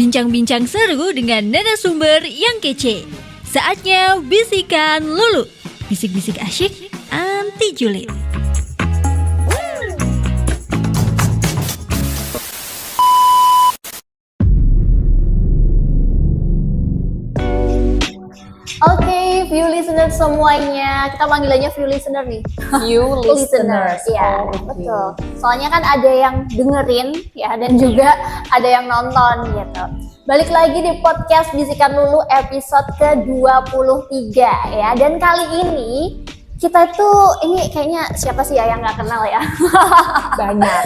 bincang-bincang seru dengan narasumber yang kece. Saatnya Bisikan Lulu. Bisik-bisik asyik, anti julid. Oke, view listener semuanya. Kita panggilannya view listener nih. View listeners. Ya, okay. betul. Soalnya kan ada yang dengerin ya dan juga ada yang nonton gitu. Balik lagi di podcast Bisikan Lulu episode ke-23 ya. Dan kali ini kita tuh, ini kayaknya siapa sih ya yang nggak kenal ya? Banyak.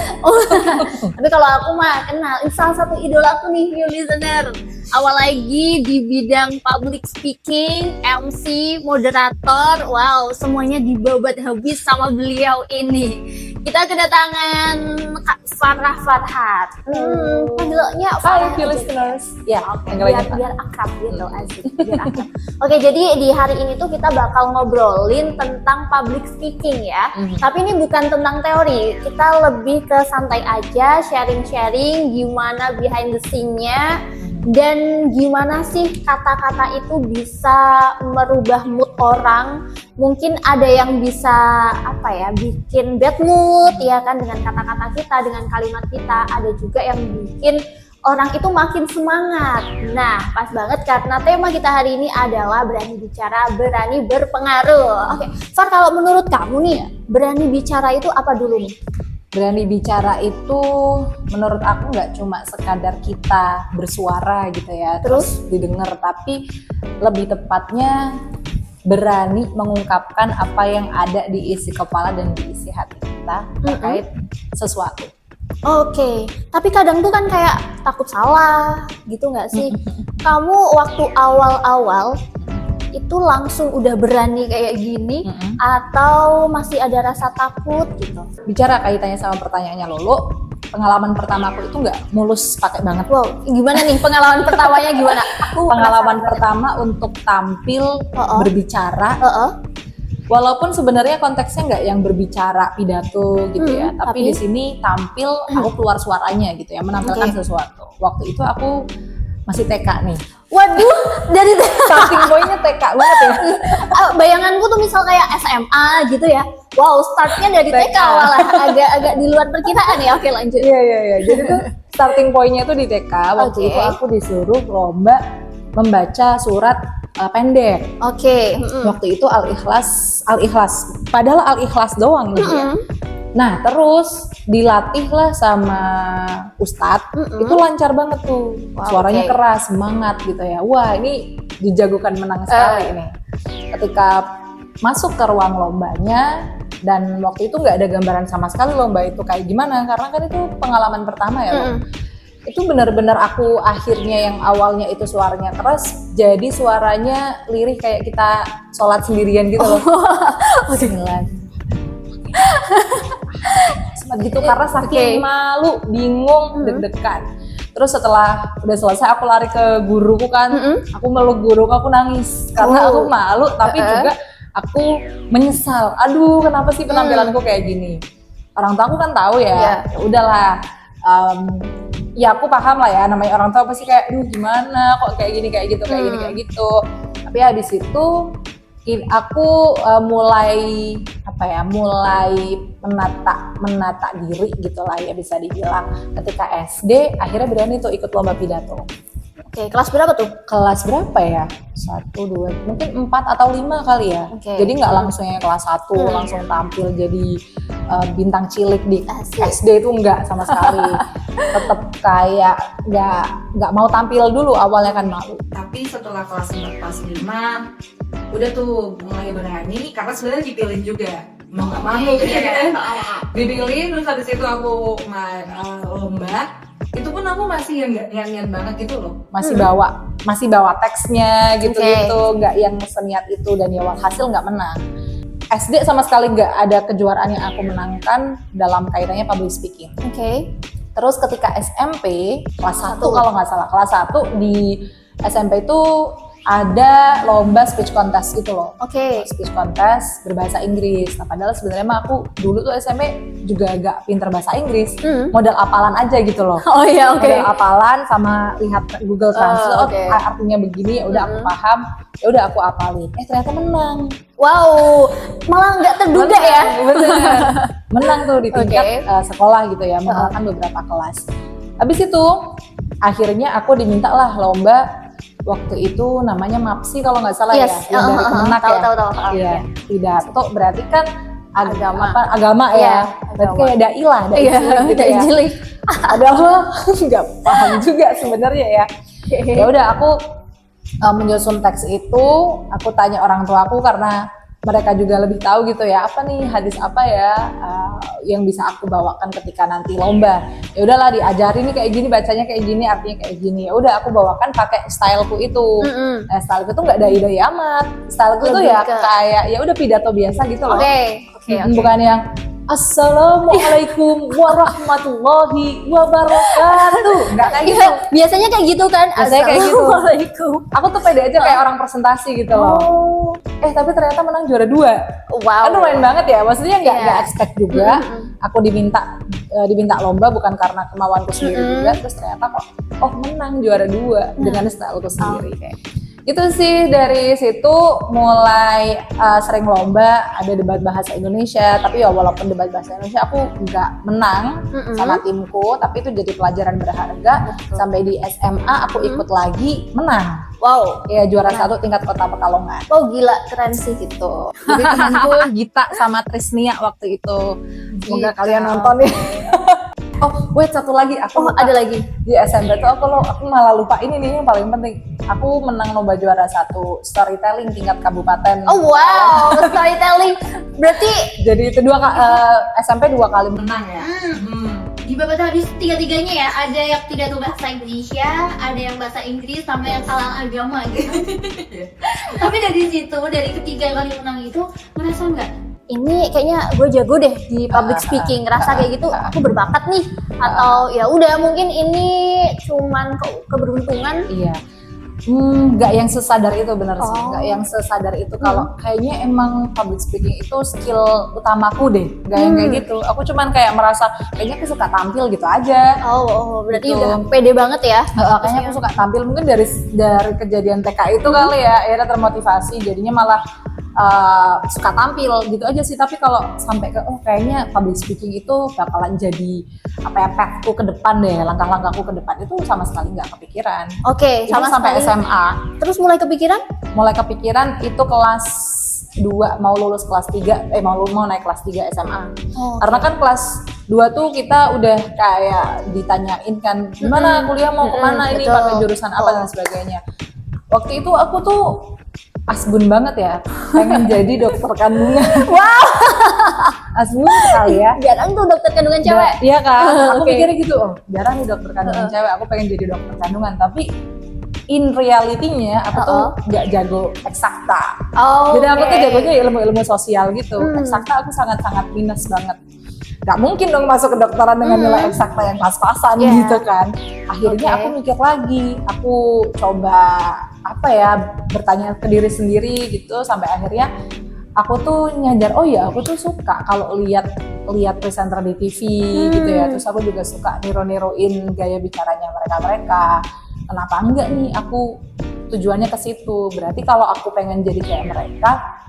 Tapi kalau aku mah kenal, ini salah satu idola aku nih, view listener. Awal lagi di bidang public speaking, MC, moderator, wow, semuanya dibabat habis sama beliau ini. Kita kedatangan Kak Farah Farhat. Panggilannya Hai view listeners. Ya, biar akrab gitu, asik. Biar akrab. Oke, jadi di hari ini tuh kita bakal ngobrolin tentang public speaking ya. Tapi ini bukan tentang teori, kita lebih ke santai aja, sharing-sharing gimana behind the scene-nya. Dan gimana sih kata-kata itu bisa merubah mood orang. Mungkin ada yang bisa bikin bad mood ya kan dengan kata-kata kita, dengan kalimat kita. Ada juga yang bikin orang itu makin semangat. Nah, pas banget karena tema kita hari ini adalah berani bicara, berani berpengaruh. Oke, Far, kalau menurut kamu nih, berani bicara itu apa dulu nih? Berani bicara itu menurut aku nggak cuma sekadar kita bersuara gitu ya, terus didengar, tapi lebih tepatnya berani mengungkapkan apa yang ada di isi kepala dan di isi hati kita terkait sesuatu. Oke, tapi kadang tuh kan kayak takut salah gitu nggak sih? Kamu waktu awal-awal itu langsung udah berani kayak gini atau masih ada rasa takut gitu? Bicara kaitannya sama pertanyaannya Lolo, pengalaman pertama aku itu nggak mulus pakai banget. Wow, gimana nih pengalaman pertamanya gimana? Pengalaman pertama untuk tampil berbicara. Walaupun sebenarnya konteksnya nggak yang berbicara pidato gitu ya, tapi di sini tampil aku keluar suaranya gitu ya, menampilkan sesuatu. Waktu itu aku masih TK nih. Waduh, dari Starting point-nya TK banget ya. Bayanganku tuh misal kayak SMA gitu ya. Wow, startnya dari TK malah agak di luar perkiraan ya. Oke, lanjut. Iya. Jadi tuh starting point-nya tuh di TK. Waktu itu aku disuruh lomba membaca surat pendek. Waktu itu Al-Ikhlas. Padahal Al-Ikhlas doang gitu ya. Nah, terus dilatih lah sama Ustadz, itu lancar banget tuh, suaranya keras, semangat gitu ya. Wah, ini dijagokan menang sekali ini. Ketika masuk ke ruang lombanya, dan waktu itu nggak ada gambaran sama sekali lomba itu kayak gimana, karena kan itu pengalaman pertama ya loh. Itu benar-benar aku akhirnya yang awalnya itu suaranya keras, jadi suaranya lirih kayak kita sholat sendirian gitu loh. Bismillah. Gitu karena saking malu, bingung, deg-degan. Terus setelah udah selesai aku lari ke guruku kan, aku meluk guruku, aku nangis karena aku malu, tapi juga aku menyesal. Aduh, kenapa sih penampilanku kayak gini? Orang tua aku kan tahu ya. Ya udahlah. Ya aku paham lah ya, namanya orang tua pasti kayak, gimana kok kayak gini, kayak gitu, kayak gini, kayak gitu. Tapi habis itu aku mulai menata diri gitulah ya, bisa dibilang. Ketika SD akhirnya berani tuh ikut lomba pidato. Oke, kelas berapa tuh? Kelas berapa ya? 1, 2, mungkin 4 atau 5 kali ya. Jadi nggak langsung ya kelas 1 langsung tampil jadi bintang cilik di SD, itu nggak sama sekali. Tetap kayak nggak mau tampil dulu, awalnya kan malu. Tapi setelah kelas 4, kelas 5 udah tuh mulai berani, karena sebenarnya dipilih juga, mau nggak mau ya. Dipilih, terus habis itu aku lomba. Itu pun aku masih yang nggak niat banget gitu loh. Masih bawa teksnya gitu-gitu, nggak yang seniat itu, dan ya hasil nggak menang. SD sama sekali nggak ada kejuaraan yang aku menangkan dalam kaitannya public speaking. Terus ketika SMP kelas 1 kalau nggak salah, kelas 1 di SMP itu ada lomba speech contest gitu loh. Oke. Speech contest berbahasa Inggris. Nah, padahal sebenarnya mah aku dulu tuh SMP juga agak pinter bahasa Inggris. Modal apalan aja gitu loh. Oh iya, oke. Modal apalan sama lihat Google Translate, oke. artinya begini, ya udah aku paham, ya udah aku apalin. Ternyata menang. Wow, malah nggak terduga ya. Bener. Menang tuh di tingkat sekolah gitu ya, mengalahkan beberapa kelas. Habis itu akhirnya aku diminta lah lomba. Waktu itu namanya MAPSI kalau nggak salah ya, yang dari Kemenak ya. Tahu. Iya, pidato berarti kan Agama. agama ya. Berarti kayak dai lah, dai cilik gitu ya. Cilik. Padahal nggak paham juga sebenarnya ya. Ya udah aku menyusun teks itu, aku tanya orang tua aku karena mereka juga lebih tahu gitu ya, apa nih hadis apa ya yang bisa aku bawakan ketika nanti lomba. Ya udahlah diajarin nih kayak gini, bacanya kayak gini, artinya kayak gini. Ya udah aku bawakan pakai styleku itu. Nah, styleku tuh nggak dai-dai amat. Styleku tuh ya kayak ya udah pidato biasa gitu loh. Oke. Bukan yang Assalamualaikum warahmatullahi wabarakatuh. Enggak kayak gitu. Biasanya kayak gitu kan. Biasanya kayak gitu. Assalamualaikum. Aku tuh pede aja kayak orang presentasi gitu loh. Tapi ternyata menang juara 2. Wow. Kan lumayan banget ya. Maksudnya nggak expect juga. Aku diminta lomba bukan karena kemauanku sendiri juga. Terus ternyata kok menang juara 2 dengan styleku sendiri. Itu sih dari situ mulai sering lomba, ada debat bahasa Indonesia, tapi ya walaupun debat bahasa Indonesia aku nggak menang sama timku, tapi itu jadi pelajaran berharga. Sampai di SMA aku ikut lagi, menang. Wow. Ya juara 1 tingkat kota Pekalongan. Oh gila, keren sih gitu. Jadi temanku Gita sama Trisnia waktu itu. Semoga kalian nonton ya. Oh, wait, satu lagi. Aku ada lagi. Di SMP tuh aku malah lupa ini nih yang paling penting. Aku menang lomba juara 1 storytelling tingkat kabupaten. Oh wow, storytelling. Berarti jadi itu SMP 2 kali menang ya. Di babak tadi tiga-tiganya ya, ada yang tidak tahu bahasa Indonesia, ada yang bahasa Inggris, sama yang kalangan agama gitu. Tapi dari situ, dari ketiga kali menang itu, ngerasa nggak? Ini kayaknya gue jago deh di public speaking, ngerasa kayak gitu aku berbakat nih, atau ya udah mungkin ini cuman keberuntungan. Iya. Nggak yang sesadar itu bener sih, nggak yang sesadar itu kalau kayaknya emang public speaking itu skill utamaku deh, nggak yang kayak gitu. Aku cuman kayak merasa kayaknya aku suka tampil gitu aja. Berarti gitu. udah pede banget ya. Kayaknya aku suka tampil, mungkin dari kejadian TK itu kali ya, akhirnya termotivasi jadinya malah suka tampil gitu aja sih. Tapi kalau sampai ke kayaknya public speaking itu bakalan jadi pathku ke depan deh, langkah-langkahku ke depan, itu sama sekali nggak kepikiran. Oke, sama sampai sekali. SMA. Terus mulai kepikiran? Mulai kepikiran itu kelas 2 mau lulus kelas 3, mau naik kelas 3 SMA. Karena kan kelas 2 tuh kita udah kayak ditanyain kan gimana kuliah mau kemana, ini pakai jurusan apa dan sebagainya. Waktu itu aku tuh asbun banget ya, pengen jadi dokter kandungan. Wow, asbun sekali ya. jarang tuh dokter kandungan cewek. Iya kan, aku mikirnya gitu, jarang nih dokter kandungan cewek, aku pengen jadi dokter kandungan. Tapi in reality-nya aku tuh nggak jago eksakta. Jadi aku tuh jagonya ilmu-ilmu sosial gitu. Eksakta aku sangat-sangat minus banget. Gak mungkin dong masuk ke dokteran dengan nilai eksakta yang pas-pasan gitu kan. Akhirnya aku mikir lagi, aku coba bertanya ke diri sendiri gitu, sampai akhirnya aku tuh nyadar, aku tuh suka kalau lihat presenter di TV gitu ya. Terus aku juga suka niru-niruin gaya bicaranya mereka. Kenapa enggak nih, aku tujuannya ke situ. Berarti kalau aku pengen jadi kayak mereka,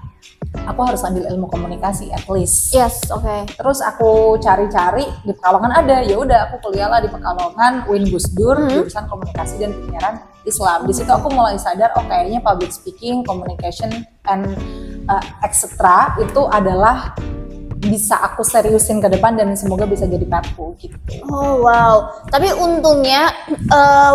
aku harus ambil ilmu komunikasi at least. Yes, oke. Terus aku cari-cari di Pekalongan ada, ya udah aku kuliahlah di Pekalongan, UIN Gusdur, jurusan komunikasi dan penyiaran Islam. Di situ aku mulai sadar, kayaknya public speaking, communication, and etc. itu adalah bisa aku seriusin ke depan dan semoga bisa jadi pathku gitu. Oh wow, tapi untungnya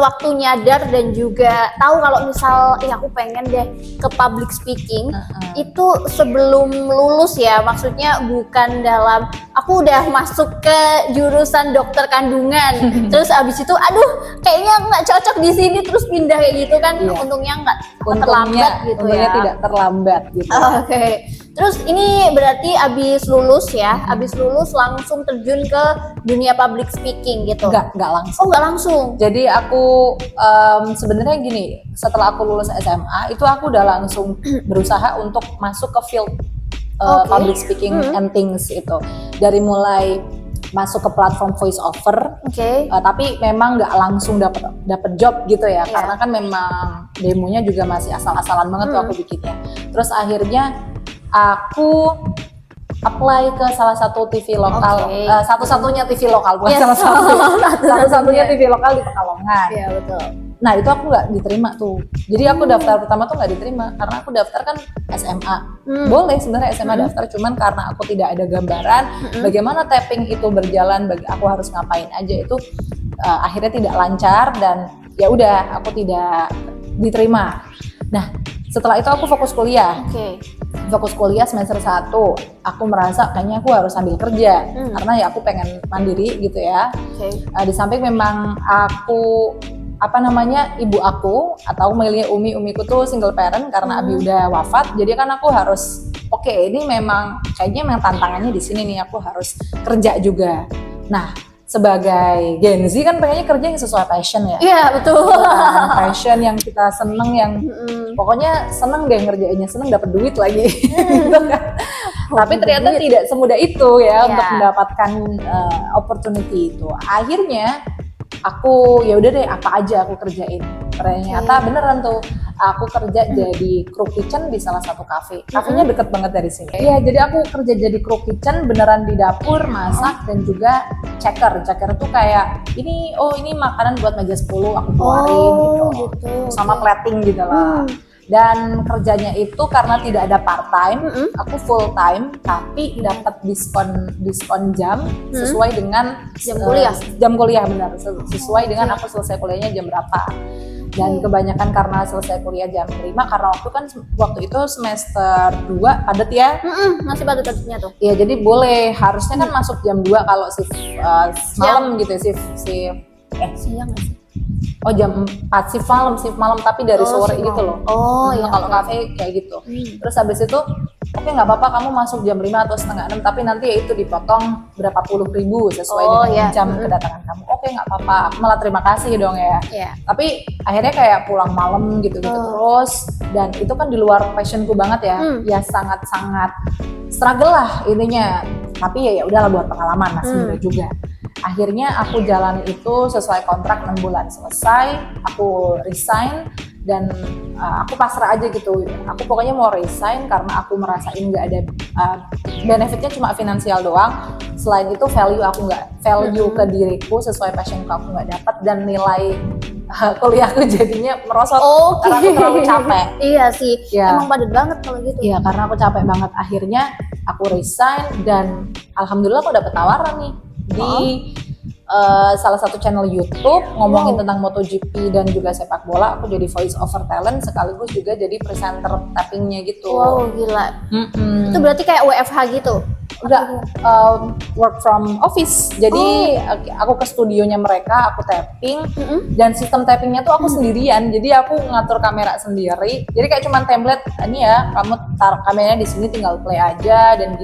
waktu nyadar dan juga tahu kalau misal aku pengen deh ke public speaking itu sebelum lulus ya, maksudnya bukan dalam aku udah masuk ke jurusan dokter kandungan terus abis itu kayaknya nggak cocok di sini terus pindah kayak gitu kan. Untungnya nggak terlambat gitu. Untungnya tidak terlambat gitu. Oke. Terus ini berarti abis lulus ya, abis lulus langsung terjun ke dunia public speaking gitu? Nggak langsung. Oh nggak langsung? Jadi aku sebenarnya gini, setelah aku lulus SMA itu aku udah langsung berusaha untuk masuk ke field public speaking and things itu. Dari mulai masuk ke platform voice over, tapi memang nggak langsung dapet job gitu ya, karena kan memang demonya juga masih asal-asalan banget tuh aku bikinnya. Terus akhirnya aku apply ke salah satu TV lokal, satu-satunya TV lokal, bukan satu-satunya TV lokal di Pekalongan. Iya betul. Nah itu aku nggak diterima tuh. Jadi aku daftar pertama tuh nggak diterima karena aku daftar kan SMA. Boleh sebenarnya SMA daftar, cuman karena aku tidak ada gambaran bagaimana tapping itu berjalan, aku harus ngapain aja itu akhirnya tidak lancar dan ya udah aku tidak diterima. Nah setelah itu aku fokus kuliah. Fokus kuliah semester 1, aku merasa kayaknya aku harus sambil kerja karena ya aku pengen mandiri gitu ya. Di samping memang aku ibu aku atau milih umiku tuh single parent karena abi udah wafat, jadi kan aku harus ini memang kayaknya memang tantangannya di sini nih, aku harus kerja juga. Nah sebagai Gen Z kan pengennya kerja yang sesuai passion ya. Iya betul. Passion yang kita seneng, yang pokoknya seneng deh ngerjainnya, seneng dapat duit lagi. Gitu kan. Tapi ternyata tidak semudah itu ya untuk mendapatkan opportunity itu. Akhirnya aku ya udah deh apa aja aku kerjain. Ternyata beneran tuh aku kerja jadi crew kitchen di salah satu kafe. Kafenya deket banget dari sini. Iya, jadi aku kerja jadi crew kitchen beneran di dapur, masak dan juga checker. Checker tuh kayak ini makanan buat meja 10 aku keluarin gitu. Sama plating gitu lah. Dan kerjanya itu karena tidak ada part time, aku full time, tapi dapat diskon jam sesuai dengan jam kuliah benar, sesuai dengan aku selesai kuliahnya jam berapa. Dan kebanyakan karena selesai kuliah jam 5, karena waktu itu semester 2 padat ya. Masih padat-padatnya tuh. Iya, jadi boleh, harusnya kan masuk jam 2 kalau shift malam gitu ya, siang nggak sih? Oh jam 4 shift malam tapi dari sore gitu loh. Kalau kafe kayak gitu. Terus habis itu nggak apa-apa kamu masuk jam 5 atau setengah 6, tapi nanti ya itu dipotong berapa puluh ribu sesuai dengan jam kedatangan kamu. Nggak apa-apa, aku malah terima kasih dong ya. Tapi akhirnya kayak pulang malam gitu terus, dan itu kan di luar passionku banget ya. Ya sangat-sangat struggle lah intinya. Tapi ya udahlah buat pengalaman, masih muda juga. Akhirnya aku jalan itu sesuai kontrak 6 bulan selesai, aku resign dan aku pasrah aja gitu. Aku pokoknya mau resign karena aku merasain nggak ada benefitnya, cuma finansial doang. Selain itu value ke diriku sesuai passionku aku nggak dapat, dan nilai kuliahku jadinya merosot karena aku terlalu capek. Iya sih, emang padat banget kalau gitu. Iya, karena aku capek banget. Akhirnya aku resign dan alhamdulillah aku dapet tawaran nih di salah satu channel YouTube ngomongin tentang MotoGP dan juga sepak bola. Aku jadi voice over talent sekaligus juga jadi presenter tappingnya gitu. Wow, gila. Itu berarti kayak WFH gitu? Enggak, work from office. Jadi aku ke studionya mereka, aku tapping, dan sistem tappingnya tuh aku sendirian. Jadi aku ngatur kamera sendiri. Jadi kayak cuman template, ini ya, kamu taruh kameranya di sini, tinggal play aja, dan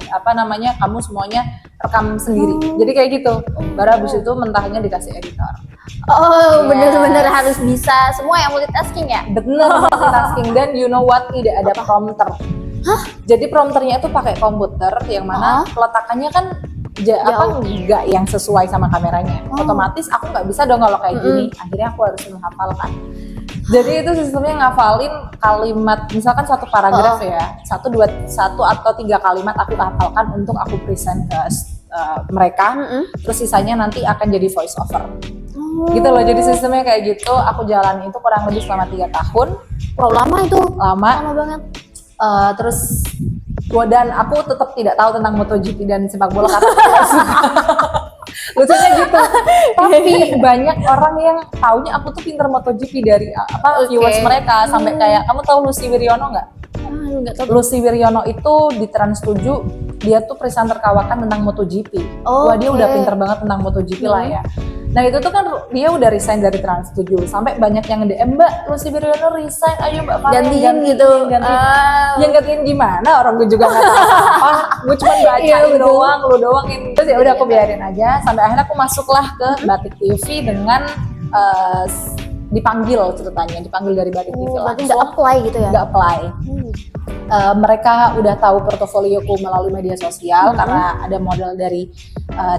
kamu semuanya rekam sendiri. Jadi kayak gitu. Baru habis itu mentahnya dikasih editor. Bener-bener harus bisa semua yang multitasking ya? Bener, multitasking. Dan you know what, tidak ada prompter. Jadi prompternya itu pakai komputer yang mana peletakannya kan nggak yang sesuai sama kameranya. Otomatis aku nggak bisa dong kalau kayak gini. Akhirnya aku harus menghafalkan. Jadi itu sistemnya ngafalin kalimat, misalkan satu paragraf ya, satu atau 3 kalimat aku hafalkan untuk aku present ke mereka. Terus sisanya nanti akan jadi voice over. Gitu loh, jadi sistemnya kayak gitu. Aku jalan itu kurang lebih selama 3 tahun. Wow, lama itu. Lama banget. Terus dan aku tetap tidak tahu tentang MotoGP dan sepak bola karena tidak suka. Lucunya gitu. Tapi banyak orang yang taunya aku tuh pinter MotoGP dari viewers mereka, sampai kayak, kamu tahu Lucy Wiryono nggak? Nggak tahu. Lucy Wiryono itu di Trans 7, dia tuh presenter kawakan tentang MotoGP. Wah, dia udah pinter banget tentang MotoGP lah ya. Nah itu tuh kan dia udah resign dari Trans 7 sampai banyak yang DM, Mbak Lucy Briana resign, ayo Mbak Farah Gantiin gitu. Yang gantiin gimana, orang gue juga nggak tahu apa, gue cuma bacain doang, lu doang ini. Terus ya udah aku biarin aja sampai akhirnya aku masuklah ke Batik TV dengan dipanggil dari Batik TV. Berarti nggak apply gitu ya? Nggak apply. Mereka udah tahu portofolioku melalui media sosial karena ada model dari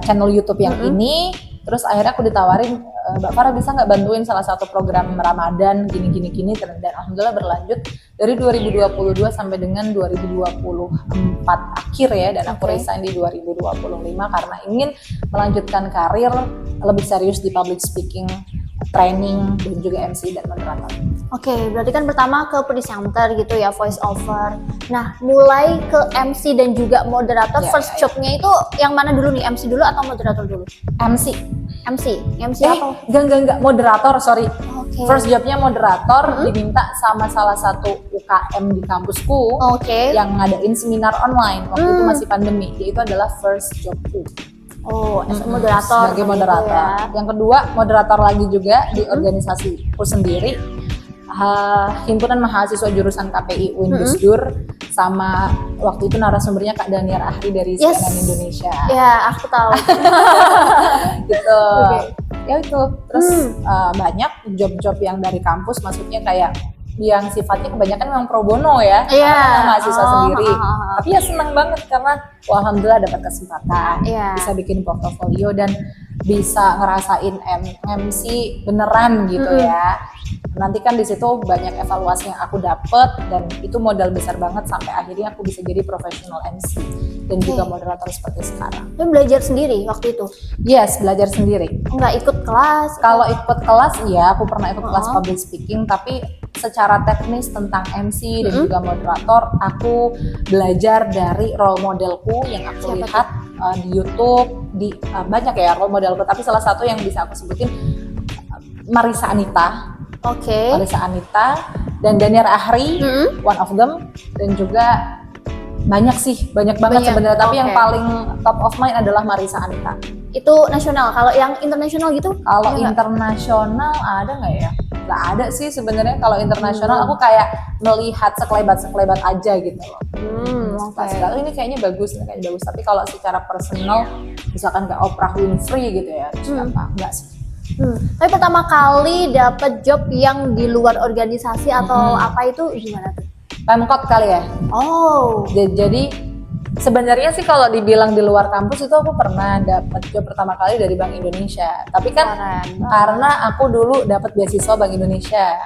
channel YouTube yang ini. Terus akhirnya aku ditawarin, Mbak Farah bisa nggak bantuin salah satu program Ramadan gini dan alhamdulillah berlanjut dari 2022 sampai dengan 2024 akhir ya, dan aku resign di 2025 karena ingin melanjutkan karir lebih serius di public speaking, training dan juga MC dan moderator. Oke, berarti kan pertama ke presenter gitu ya, voice over. Nah, mulai ke MC dan juga moderator, first jobnya itu yang mana dulu nih? MC dulu atau moderator dulu? MC apa? Enggak, moderator, sorry. Oke. First jobnya moderator, diminta sama salah satu UKM di kampusku yang ngadain seminar online waktu itu masih pandemi. Itu adalah first jobku. Oh, moderator. Sebagai moderator. Gitu ya. Yang kedua, moderator lagi juga di organisasiku sendiri. Himpunan Mahasiswa Jurusan KPI UIN Gusdur, sama waktu itu narasumbernya Kak Daniar Ahri dari CNN Indonesia. Ya, aku tahu. Gitu. Ya itu. Terus banyak job-job yang dari kampus, maksudnya kayak yang sifatnya kebanyakan memang pro bono ya, mahasiswa sendiri. Tapi ya senang banget karena alhamdulillah dapat kesempatan, bisa bikin portofolio dan bisa ngerasain MC beneran gitu ya. Nanti kan di situ banyak evaluasi yang aku dapet dan itu modal besar banget sampai akhirnya aku bisa jadi profesional MC dan juga moderator seperti sekarang. Lu belajar sendiri waktu itu? Yes, belajar sendiri. Nggak ikut kelas? Kalau ikut kelas, iya, aku pernah ikut kelas public speaking, tapi secara teknis tentang MC dan juga moderator, aku belajar dari role modelku yang aku lihat di YouTube, di banyak ya role modelku, tapi salah satu yang bisa aku sebutin Marissa Anita. Marissa Anita dan Daniar Ahri, one of them, dan juga banyak banget sebenarnya, tapi yang paling top of mind adalah Marissa Anita. Itu nasional. Kalau yang internasional gitu? Kalau internasional ada nggak ya? Nggak ada sih sebenarnya. Kalau internasional aku kayak melihat sekelebat aja gitu loh. Ini kayaknya bagus. Tapi kalau secara personal, misalkan kayak Oprah Winfrey gitu ya, enggak sih. Tapi pertama kali dapet job yang di luar organisasi atau apa itu gimana tuh? Pemkot kali ya. Jadi sebenarnya sih kalau dibilang di luar kampus itu aku pernah dapet job pertama kali dari Bank Indonesia. Tapi kan karena aku dulu dapat beasiswa Bank Indonesia.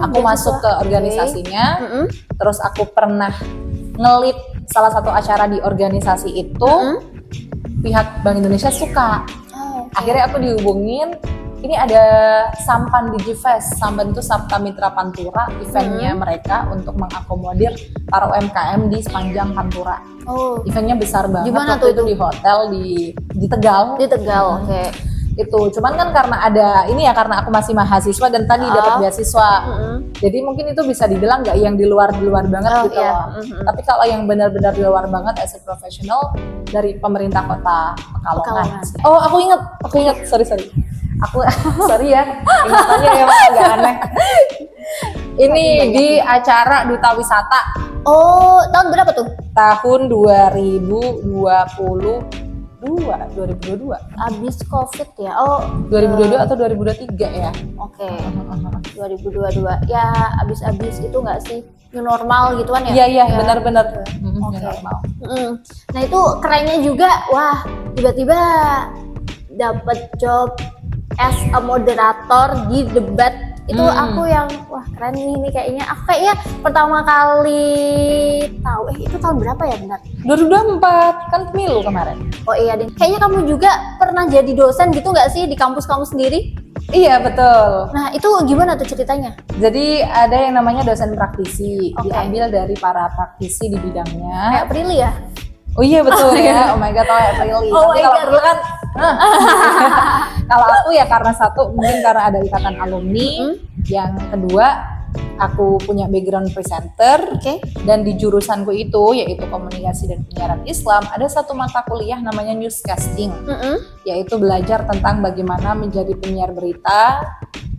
Aku masuk ke organisasinya. Terus aku pernah ngelit salah satu acara di organisasi itu. Pihak Bank Indonesia suka. Akhirnya aku dihubungin, ini ada Sampan Digifest. Sampan itu Sabta Mitra Pantura, eventnya mereka untuk mengakomodir para UMKM di sepanjang Pantura. Eventnya besar banget. Gimana waktu itu di hotel di Tegal. Di Tegal, Itu cuman kan karena ada ini ya, karena aku masih mahasiswa dan tadi dapat beasiswa. Jadi mungkin itu bisa dibilang nggak yang di luar banget gitu loh. Tapi kalau yang benar-benar di luar banget as a professional dari pemerintah kota Pekalongan. Aku ingat. Sorry. Aku sorry ya. Ingatannya ya agak aneh. Ini di acara Duta Wisata. Tahun berapa tuh? Tahun 2022. Abis COVID ya? 2022 atau 2023 ya? 2022. Ya abis itu nggak sih? New normal gitu kan ya? Iya, benar-benar. New normal. Nah itu kerennya juga, wah tiba-tiba dapet job as a moderator di debat. Itu aku yang wah keren nih, ini kayaknya aku pertama kali tahu itu tahun berapa ya benar? 2024 kan pemilu kemarin. Deh. Kayaknya kamu juga pernah jadi dosen gitu nggak sih di kampus kamu sendiri? Iya betul. Nah itu gimana tuh ceritanya? Jadi ada yang namanya dosen praktisi, diambil dari para praktisi di bidangnya. Kayak Prilly ya? Oh iya betul ya. Oh my god, Prilly. Tapi kalau dulu kan kalau aku ya karena satu mungkin karena ada ikatan alumni, yang kedua aku punya background presenter. Oke. Dan di jurusanku itu, yaitu komunikasi dan penyiaran Islam, ada satu mata kuliah namanya newscasting, yaitu belajar tentang bagaimana menjadi penyiar berita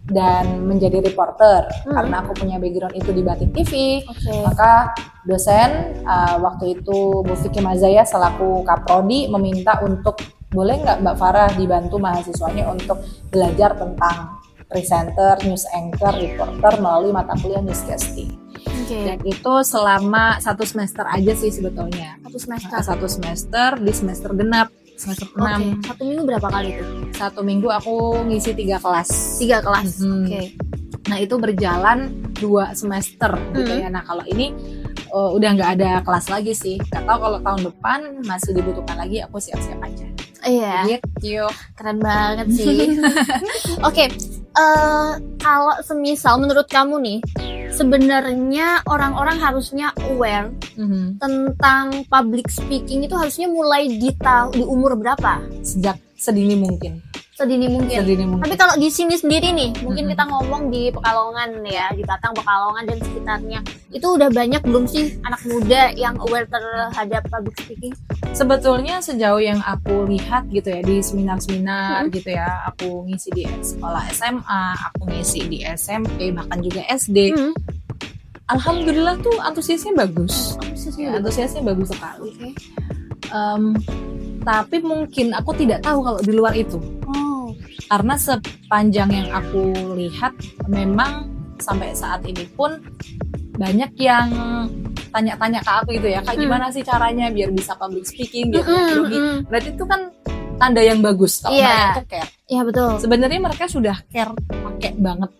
dan menjadi reporter. Karena aku punya background itu di Batik TV, maka dosen waktu itu Bu Vicky Mazaya selaku Kaprodi meminta untuk boleh nggak Mbak Farah dibantu mahasiswanya untuk belajar tentang presenter, news anchor, reporter melalui mata kuliah newscasting. Dan itu selama 1 semester aja sih sebetulnya. 1 semester. 1 semester di semester genap, semester 6. 1 minggu berapa kali tuh? 1 minggu aku ngisi 3 kelas. 3 kelas. Nah itu berjalan 2 semester gitu ya. Nah kalau ini udah nggak ada kelas lagi sih. Gak tahu kalau tahun depan masih dibutuhkan lagi, aku siap-siap aja. Iya. Gitu. Keren banget sih. Oke, kalau semisal menurut kamu nih, sebenarnya orang-orang harusnya aware tentang public speaking itu harusnya mulai di umur berapa? Sejak sedini mungkin. Sedini mungkin. Tapi kalau di sini sendiri nih, mungkin kita ngomong di Pekalongan ya, di Batang, Pekalongan dan sekitarnya, itu udah banyak belum sih anak muda yang aware terhadap public speaking? Sebetulnya sejauh yang aku lihat gitu ya, di seminar-seminar gitu ya, aku ngisi di sekolah SMA, aku ngisi di SMP, bahkan juga SD. Alhamdulillah tuh antusiasnya bagus. Antusiasnya bagus sekali. Tapi mungkin aku tidak tahu kalau di luar itu. Karena sepanjang yang aku lihat memang sampai saat ini pun banyak yang tanya-tanya ke aku gitu ya, Kak gimana sih caranya biar bisa public speaking, biar grogi. Berarti itu kan tanda yang bagus kalau mereka tuh care. Iya betul. Sebenarnya mereka sudah care, pakai banget.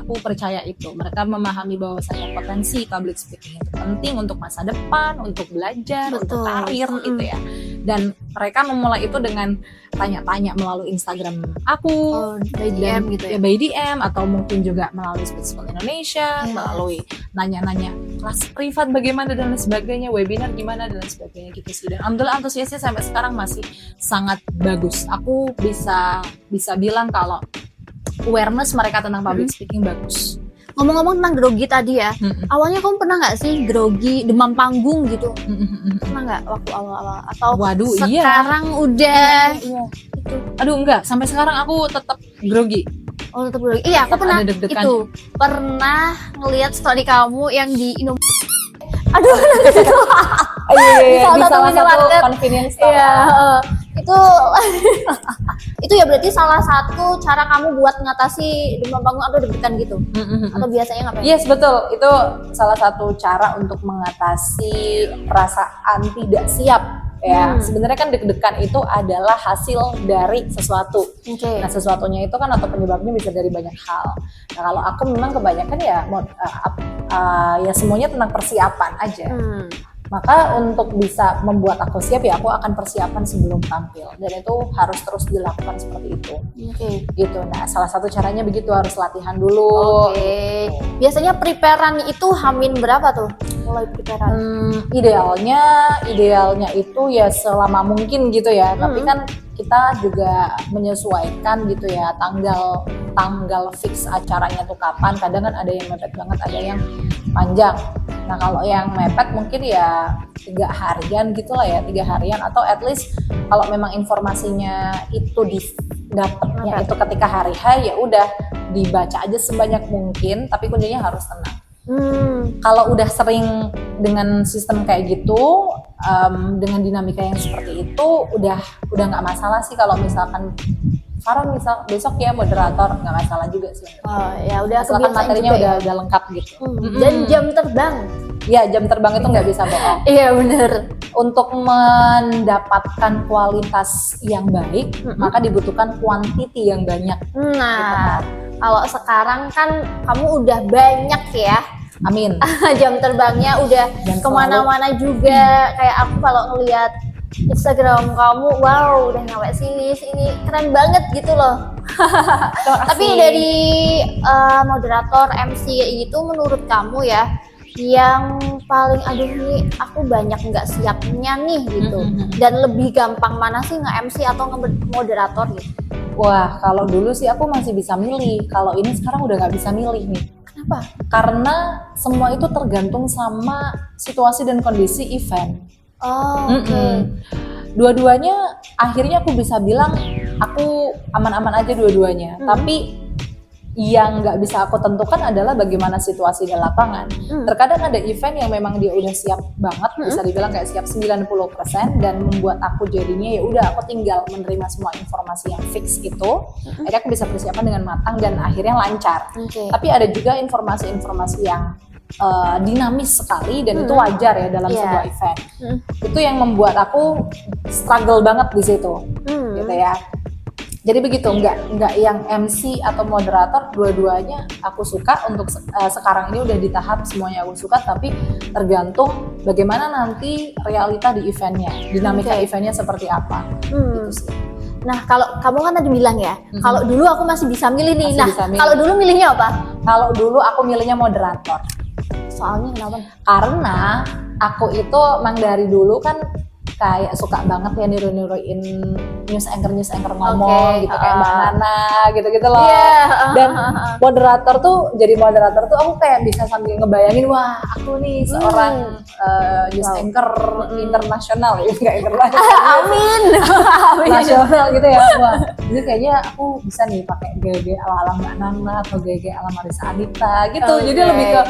Aku percaya itu. Mereka memahami bahwasanya potensi public speaking itu penting untuk masa depan, untuk belajar, untuk karir gitu ya. Dan mereka memulai itu dengan tanya-tanya melalui Instagram aku, by DM gitu ya. By DM atau mungkin juga melalui Speak School Indonesia, melalui nanya-nanya kelas privat bagaimana dan lain sebagainya, webinar gimana dan lain sebagainya gitu sih. Dan alhamdulillah antusiasnya sampai sekarang masih sangat bagus. Aku bisa bilang kalau awareness mereka tentang public speaking bagus. Ngomong-ngomong tentang grogi tadi ya, awalnya kamu pernah nggak sih grogi, demam panggung gitu? Pernah nggak waktu awal-awal? Atau sekarang udah? Iya. Aduh enggak, sampai sekarang aku tetap grogi. Oh tetap grogi? Iya, aku pernah itu. Pernah ngelihat story kamu yang di Aduh, iya, di salah satu convenience store. Iya, itu ya berarti salah satu cara kamu buat mengatasi demam panggung atau deg-degan gitu? Atau biasanya ngapain? Yes, betul. Itu salah satu cara untuk mengatasi perasaan tidak siap. Ya, sebenarnya kan deg-degan itu adalah hasil dari sesuatu. Nah, sesuatunya itu kan atau penyebabnya bisa dari banyak hal. Nah, kalau aku memang kebanyakan ya ya semuanya tentang persiapan aja. Maka untuk bisa membuat aku siap ya aku akan persiapan sebelum tampil dan itu harus terus dilakukan seperti itu. Gitu. Nah, salah satu caranya begitu, harus latihan dulu. Biasanya preparean itu hamin berapa tuh? Mulai preparean? Idealnya itu ya selama mungkin gitu ya. Tapi kan kita juga menyesuaikan gitu ya tanggal fix acaranya tuh kapan. Kadang kan ada yang mepet banget, ada yang panjang. Nah kalau yang mepet mungkin ya 3 harian gitu lah ya, 3 harian atau at least kalau memang informasinya itu dapatnya itu ketika hari H ya udah dibaca aja sebanyak mungkin, tapi kuncinya harus tenang. Kalau udah sering dengan sistem kayak gitu, dengan dinamika yang seperti itu, udah nggak masalah sih kalau misalkan Farah misal besok ya moderator, nggak masalah juga sih. Ya udah asalkan materinya udah lengkap gitu. Dan jam terbang? Ya jam terbang itu nggak bisa bohong. Iya bener. Untuk mendapatkan kualitas yang baik, maka dibutuhkan quantity yang banyak. Nah, kalau sekarang kan kamu udah banyak ya. Amin. Jam terbangnya udah kemana-mana juga. Kayak aku kalau ngelihat Instagram kamu, wow, udah nyampe sini keren banget gitu loh. Tapi dari moderator MC itu menurut kamu ya, yang paling aduh nih aku banyak nggak siapnya nih gitu, dan lebih gampang mana sih nge-MC atau nge-moderator gitu? Wah, kalau dulu sih aku masih bisa milih, kalau ini sekarang udah nggak bisa milih nih. Kenapa Kenapa? Karena semua itu tergantung sama situasi dan kondisi event. Oh, oke. Dua-duanya akhirnya aku bisa bilang aku aman-aman aja dua-duanya. Tapi yang nggak bisa aku tentukan adalah bagaimana situasi di lapangan. Terkadang ada event yang memang dia udah siap banget, bisa dibilang kayak siap 90% dan membuat aku jadinya ya udah aku tinggal menerima semua informasi yang fix itu. Akhirnya aku bisa persiapan dengan matang dan akhirnya lancar. Tapi ada juga informasi-informasi yang dinamis sekali dan itu wajar ya dalam sebuah event. Itu yang membuat aku struggle banget di situ, gitu ya. Jadi begitu, nggak yang MC atau moderator dua-duanya aku suka. Untuk sekarang ini udah di tahap semuanya aku suka, tapi tergantung bagaimana nanti realita di eventnya, dinamika eventnya seperti apa. Gitu sih. Nah, kalau kamu kan tadi bilang ya, kalau dulu aku masih bisa milih nih. Masih bisa milih. Kalau dulu milihnya apa? Kalau dulu aku milihnya moderator. Soalnya kenapa? Karena aku itu emang dari dulu kan kayak suka banget ya niru-niruin news anchor ngomong gitu kayak Mbak Nana gitu-gitu loh. Dan moderator tuh aku kayak bisa sambil ngebayangin wah aku nih seorang news anchor internasional ya kayak internasional. Amin. Nasional gitu ya. Wah, jadi kayaknya aku bisa nih pakai gaya-gaya ala-ala Mbak Nana atau gaya-gaya ala Marissa Anita gitu. Jadi lebih ke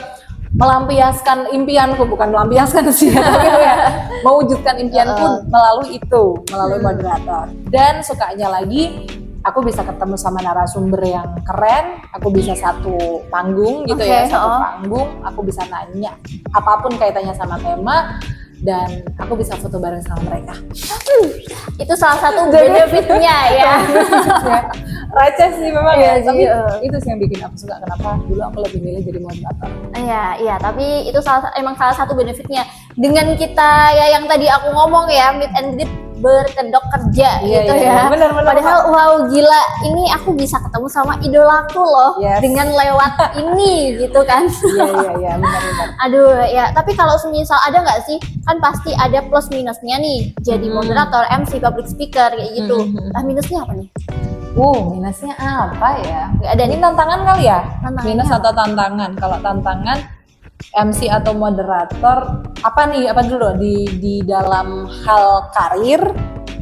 melampiaskan impianku, bukan melampiaskan sih tapi ya mewujudkan impianku melalui moderator. Dan sukanya lagi aku bisa ketemu sama narasumber yang keren, aku bisa satu panggung gitu satu panggung, aku bisa nanya apapun kaitannya sama tema dan aku bisa foto bareng sama mereka. Itu salah satu benefitnya ya. Receh sih memang ya, tapi itu sih yang bikin aku suka. Kenapa dulu aku lebih milih jadi moderator. Iya, tapi itu emang salah satu benefitnya. Dengan kita ya yang tadi aku ngomong ya, meet and greet berkedok kerja gitu ya. Bener, Padahal wow gila, ini aku bisa ketemu sama idolaku loh dengan lewat ini gitu kan. Iya, benar. Aduh ya, tapi kalau semisal ada nggak sih, kan pasti ada plus minusnya nih. Jadi moderator, MC, public speaker kayak gitu. Nah minusnya apa nih? Minusnya apa ya? Nggak ada Ini nih. tantangan kali ya? Tantangannya Minus atau tantangan? Kalau tantangan MC atau moderator apa nih? Apa dulu di dalam hal karir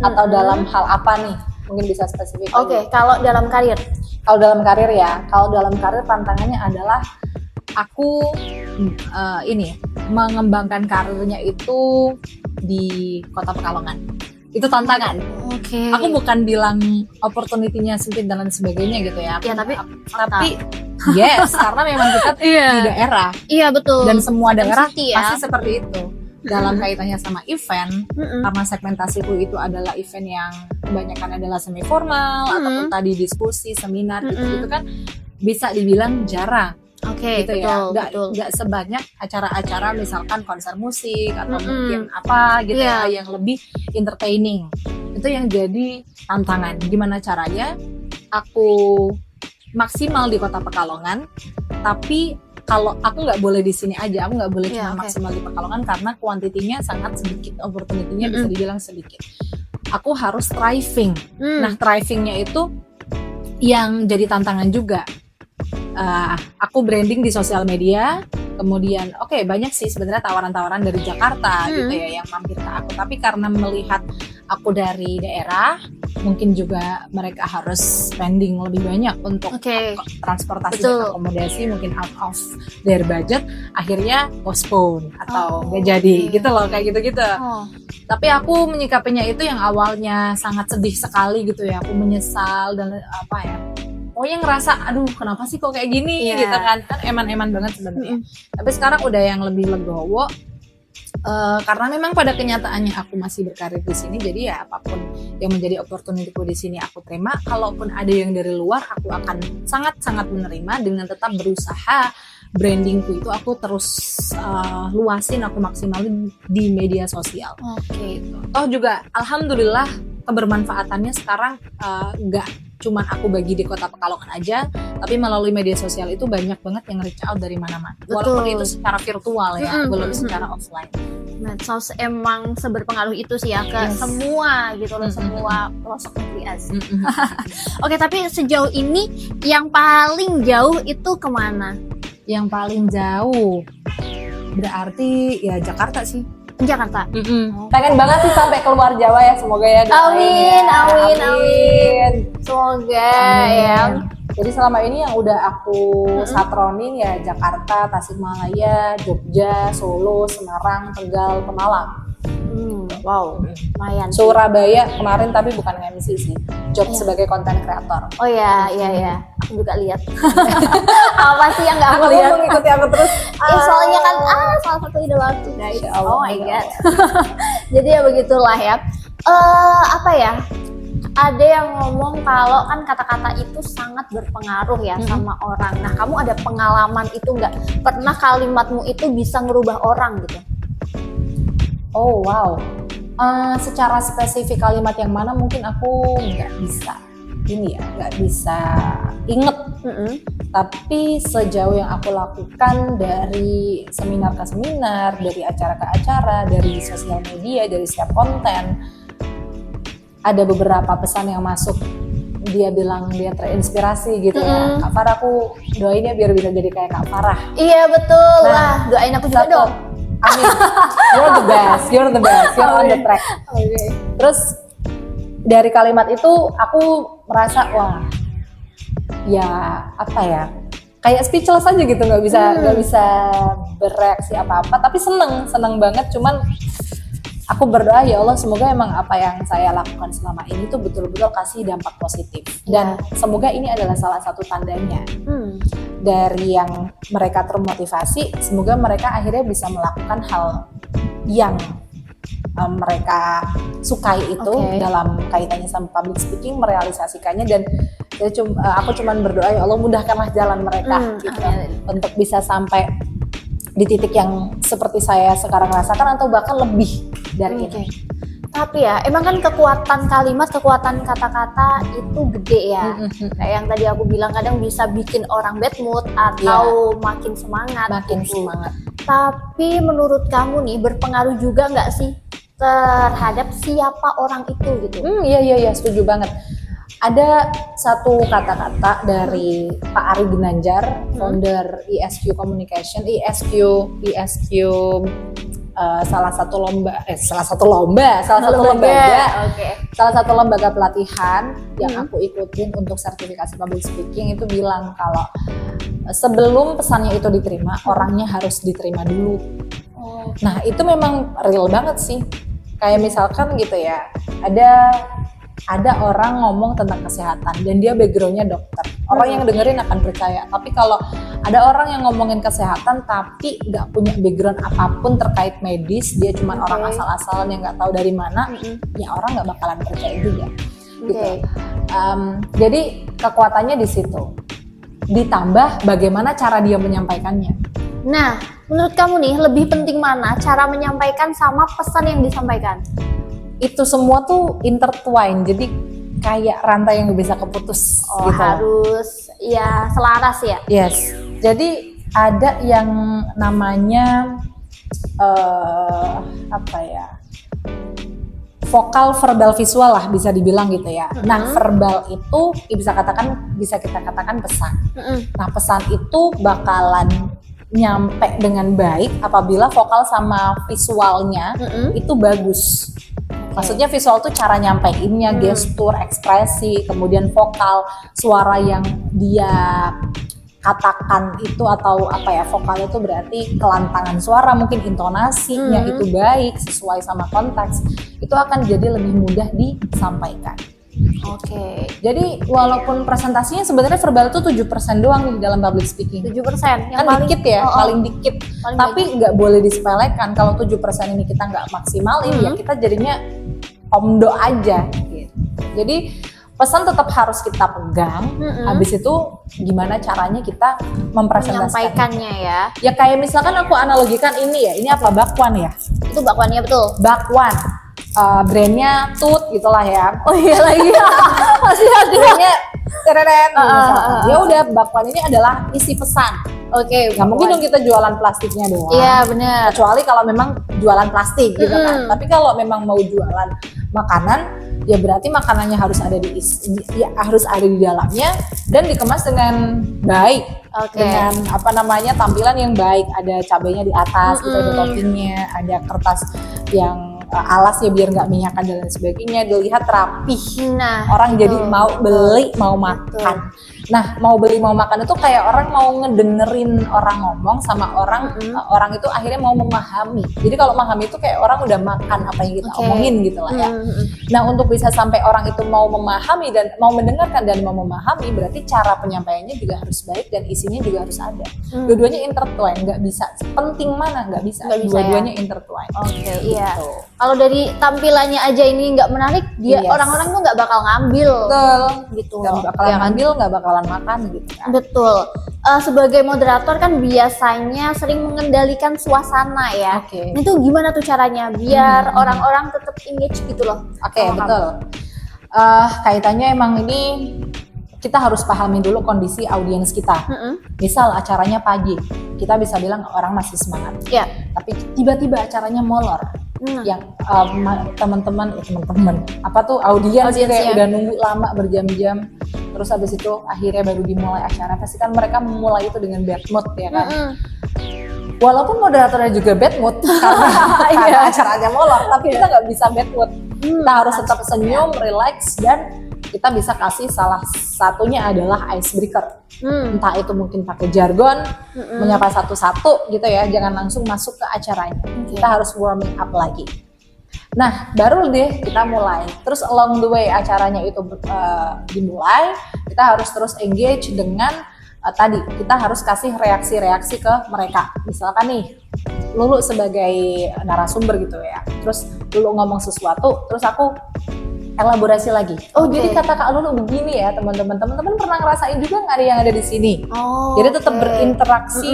atau dalam hal apa nih? Mungkin bisa spesifik. Oke, kalau dalam karir. Kalau dalam karir ya, kalau dalam karir tantangannya adalah aku mengembangkan karirnya itu di Kota Pekalongan. Itu tantangan. Oke. Aku bukan bilang opportunity-nya sempit dan lain sebagainya gitu ya. Ya, tapi yes, karena memang kita di daerah. Iya betul. Dan semua daerah City ya. pasti seperti itu. Dalam kaitannya sama event, karena segmentasiku itu adalah event yang kebanyakan adalah semi formal ataupun tadi diskusi, seminar gitu kan bisa dibilang jarang. Oke, gitu betul, ya, nggak sebanyak acara-acara misalkan konser musik atau mungkin apa gitu ya yang lebih entertaining. Itu yang jadi tantangan. Gimana caranya aku maksimal di Kota Pekalongan, tapi kalau aku nggak boleh di sini aja, aku nggak boleh cuma maksimal di Pekalongan karena kuantitinya sangat sedikit, opportunity-nya bisa dibilang sedikit. Aku harus thriving. Nah, thrivingnya itu yang jadi tantangan juga. Aku branding di sosial media, kemudian banyak sih sebenarnya tawaran-tawaran dari Jakarta gitu ya yang mampir ke aku, tapi karena melihat aku dari daerah, mungkin juga mereka harus spending lebih banyak untuk transportasi dan akomodasi, mungkin out of their budget, akhirnya postpone atau nggak jadi gitu loh, kayak gitu-gitu. Tapi aku menyikapinya itu yang awalnya sangat sedih sekali gitu ya, aku menyesal dan pokoknya ngerasa aduh kenapa sih kok kayak gini gitu kan eman-eman banget sebenarnya. Tapi sekarang udah yang lebih legowo karena memang pada kenyataannya aku masih berkarir di sini, jadi ya apapun yang menjadi opportunityku di sini aku terima. Kalaupun ada yang dari luar aku akan sangat-sangat menerima dengan tetap berusaha brandingku itu aku terus luasin, aku maksimalin di media sosial. Gitu. Toh juga alhamdulillah kebermanfaatannya sekarang nggak cuman aku bagi di Kota Pekalongan aja, tapi melalui media sosial itu banyak banget yang reach out dari mana-mana. Walaupun itu secara virtual ya, belum secara offline. Medsos emang seberpengaruh itu sih ya ke semua gitu loh, semua pelosok negeri asli. Oke, tapi sejauh ini yang paling jauh itu kemana? Yang paling jauh berarti ya Jakarta sih. Jakarta. Pengen banget sih sampai keluar Jawa ya, semoga ya. Amin, ya. amin. Semoga ya. Jadi selama ini yang udah aku satronin ya Jakarta, Tasikmalaya, Jogja, Solo, Semarang, Tegal, Pemalang. Wow, lumayan. Surabaya kemarin tapi bukan MC sih, job Iya. sebagai content creator. Oh ya, aku juga lihat. Apa sih yang nggak aku Aku lihat? mengikuti aku terus. Soalnya kan salah satu idola aku guys. Insya Allah, Oh my insya god. Jadi ya begitulah ya. Apa ya? Ada yang ngomong kalau kan kata-kata itu sangat berpengaruh ya sama orang. Nah, kamu ada pengalaman itu nggak? Pernah kalimatmu itu bisa ngerubah orang gitu? Oh wow. Secara spesifik kalimat yang mana mungkin aku nggak bisa nggak bisa inget. Tapi sejauh yang aku lakukan dari seminar ke seminar, dari acara ke acara, dari sosial media, dari setiap konten, ada beberapa pesan yang masuk. Dia bilang dia terinspirasi gitu ya. Kak Farah, aku doain ya biar bisa jadi kayak Kak Farah. Iya betul Nah, lah. Doain aku juga Satu. dong. Amin. You're the best, you're on the track. Terus dari kalimat itu aku merasa wah, ya apa ya, kayak speechless aja gitu, nggak bisa bereaksi apa-apa. Tapi seneng banget. Cuman aku berdoa ya Allah, semoga emang apa yang saya lakukan selama ini tuh betul-betul kasih dampak positif. Dan semoga ini adalah salah satu tandanya. Dari yang mereka termotivasi, semoga mereka akhirnya bisa melakukan hal yang mereka sukai itu dalam kaitannya sama public speaking, merealisasikannya. Dan aku cuman berdoa ya Allah, mudahkanlah jalan mereka gitu, untuk bisa sampai di titik yang seperti saya sekarang rasakan atau bahkan lebih dari ini. Tapi ya, emang kan kekuatan kalimat, kekuatan kata-kata itu gede ya. Kayak yang tadi aku bilang, kadang bisa bikin orang bad mood atau makin semangat. Tapi menurut kamu nih, berpengaruh juga nggak sih terhadap siapa orang itu gitu? Iya, setuju banget. Ada satu kata-kata dari Pak Ari Ginanjar, founder ESQ Communication, ESQ salah satu lembaga pelatihan yang aku ikutin untuk sertifikasi public speaking itu bilang kalau sebelum pesannya itu diterima, orangnya harus diterima dulu. Nah, itu memang real banget sih. Kayak misalkan gitu ya, ada orang ngomong tentang kesehatan dan dia backgroundnya dokter, orang yang dengerin akan percaya. Tapi kalau ada orang yang ngomongin kesehatan tapi nggak punya background apapun terkait medis, dia cuma orang asal-asalan yang nggak tahu dari mana, ya orang nggak bakalan percaya juga. Gitu. Jadi kekuatannya di situ. Ditambah bagaimana cara dia menyampaikannya. Nah, menurut kamu nih lebih penting mana cara menyampaikan sama pesan yang disampaikan? Itu semua tuh intertwine, jadi kayak rantai yang gak bisa keputus gitu. Harus ya selaras ya. Yes. Jadi ada yang namanya vokal, verbal, visual lah bisa dibilang gitu ya. Nah, verbal itu bisa kita katakan pesan. Nah, pesan itu bakalan nyampe dengan baik apabila vokal sama visualnya itu bagus. Maksudnya visual tuh cara nyampeinnya, gestur, ekspresi, kemudian vokal, suara yang dia katakan itu atau vokalnya itu berarti kelantangan suara, mungkin intonasinya itu baik, sesuai sama konteks, itu akan jadi lebih mudah disampaikan. Jadi walaupun presentasinya sebenarnya verbal itu 7% doang nih dalam public speaking. 7%? Yang kan paling dikit ya, paling dikit. Tapi nggak boleh disepelekan. Kalau 7% ini kita nggak maksimalin, ya kita jadinya omdo aja gitu. Jadi pesan tetap harus kita pegang. Habis itu gimana caranya kita mempresentasikannya ya. Ya kayak misalkan aku analogikan ini ya, ini apa, bakwan ya? Itu bakwannya betul. Bakwan. Brandnya Tut gitulah ya. Oh iya lagi. Masih ada. Brandnya tereret, misalkan. Ya udah, bakwan ini adalah isi pesan. Oke, Nggak mungkin dong kita jualan plastiknya doang. Iya benar. Kecuali kalau memang jualan plastik gitu kan. Tapi kalau memang mau jualan makanan, ya berarti makanannya harus ada harus ada di dalamnya dan dikemas dengan baik. Dengan tampilan yang baik, ada cabainya di atas, gitu, ada toppingnya, ada kertas yang alas ya biar nggak minyakan dan lain sebagainya, dilihat rapih. Orang jadi mau beli, mau makan. Nah, mau beli mau makan itu kayak orang mau ngedengerin orang ngomong sama orang itu akhirnya mau memahami. Jadi kalau memahami itu kayak orang udah makan apa yang kita omongin gitu lah ya. Nah, untuk bisa sampai orang itu mau memahami dan mau mendengarkan dan mau memahami, berarti cara penyampaiannya juga harus baik dan isinya juga harus ada. Dua-duanya intertwine, nggak bisa penting mana, nggak bisa. Dua-duanya intertwine. Iya. Kalau dari tampilannya aja ini nggak menarik, orang-orang tuh nggak bakal ngambil. Betul. Gitu. Nggak bakalan ngambil, nggak bakalan makan gitu kan. Betul. Sebagai moderator kan biasanya sering mengendalikan suasana ya. Itu gimana tuh caranya biar orang-orang tetap engage gitu loh? Betul. Kaitannya emang ini kita harus pahami dulu kondisi audiens kita. Misal acaranya pagi, kita bisa bilang orang masih semangat. Tapi tiba-tiba acaranya molor. Yang teman-teman apa tuh audiens kayak udah nunggu lama berjam-jam, terus habis itu akhirnya baru dimulai acara, pasti kan mereka memulai itu dengan bad mood ya kan. Walaupun moderatornya juga bad mood karena acaranya molor, tapi kita nggak bisa bad mood. Kita harus tetap senyum, relax, dan kita bisa kasih salah satunya adalah icebreaker. Entah itu mungkin pakai jargon, menyapa satu-satu gitu ya, jangan langsung masuk ke acaranya. Kita harus warming up lagi. Nah, baru deh kita mulai. Terus along the way acaranya itu dimulai, kita harus terus engage dengan tadi, kita harus kasih reaksi-reaksi ke mereka. Misalkan nih, Lulu sebagai narasumber gitu ya, terus Lulu ngomong sesuatu, terus aku elaborasi lagi. Jadi kata Kak Lulu begini ya teman-teman. Teman-teman pernah ngerasain juga nggak ada yang ada di sini? Jadi tetap berinteraksi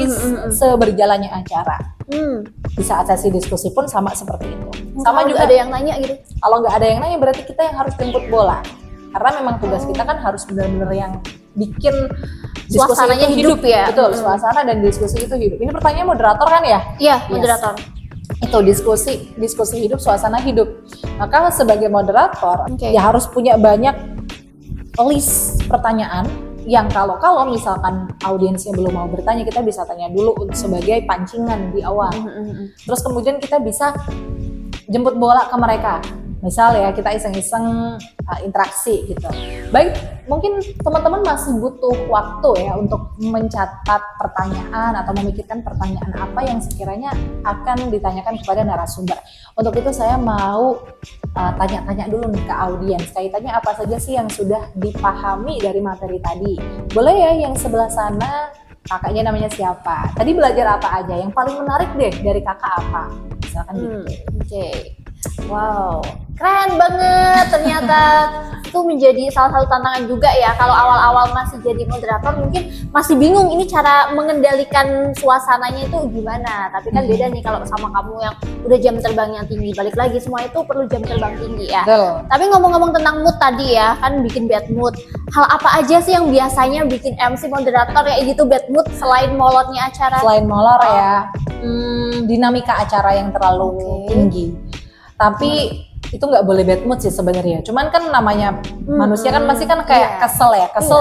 seberjalannya acara. Di saat sesi diskusi pun sama seperti itu. Sama juga ada yang nanya gitu. Kalau nggak ada yang nanya berarti kita yang harus jemput bola. Karena memang tugas kita kan harus benar-benar yang bikin suasananya hidup ya. Betul, suasana dan diskusi itu hidup. Ini pertanyaan moderator kan ya? Iya, moderator. Itu diskusi hidup, suasana hidup. Maka sebagai moderator ya harus punya banyak list pertanyaan yang kalau misalkan audiensnya belum mau bertanya, kita bisa tanya dulu sebagai pancingan di awal. Terus kemudian kita bisa jemput bola ke mereka. Misal ya kita iseng-iseng interaksi gitu. Baik, mungkin teman-teman masih butuh waktu ya untuk mencatat pertanyaan atau memikirkan pertanyaan apa yang sekiranya akan ditanyakan kepada narasumber. Untuk itu saya mau tanya-tanya dulu nih ke audiens, kaitannya apa saja sih yang sudah dipahami dari materi tadi. Boleh ya yang sebelah sana, kakaknya namanya siapa? Tadi belajar apa aja? Yang paling menarik deh dari kakak apa? Misalkan gitu. Wow, keren banget ternyata. Itu menjadi salah satu tantangan juga ya. Kalau awal-awal masih jadi moderator mungkin masih bingung ini cara mengendalikan suasananya itu gimana. Tapi kan beda nih kalau sama kamu yang udah jam terbangnya tinggi. Balik lagi semua itu perlu jam terbang tinggi ya. Tapi ngomong-ngomong tentang mood tadi ya, kan bikin bad mood. Hal apa aja sih yang biasanya bikin MC moderator kayak gitu bad mood selain molornya acara? Selain molor ya, dinamika acara yang terlalu tinggi. Tapi itu nggak boleh bad mood sih sebenarnya. Cuman kan namanya manusia kan pasti kan kayak kesel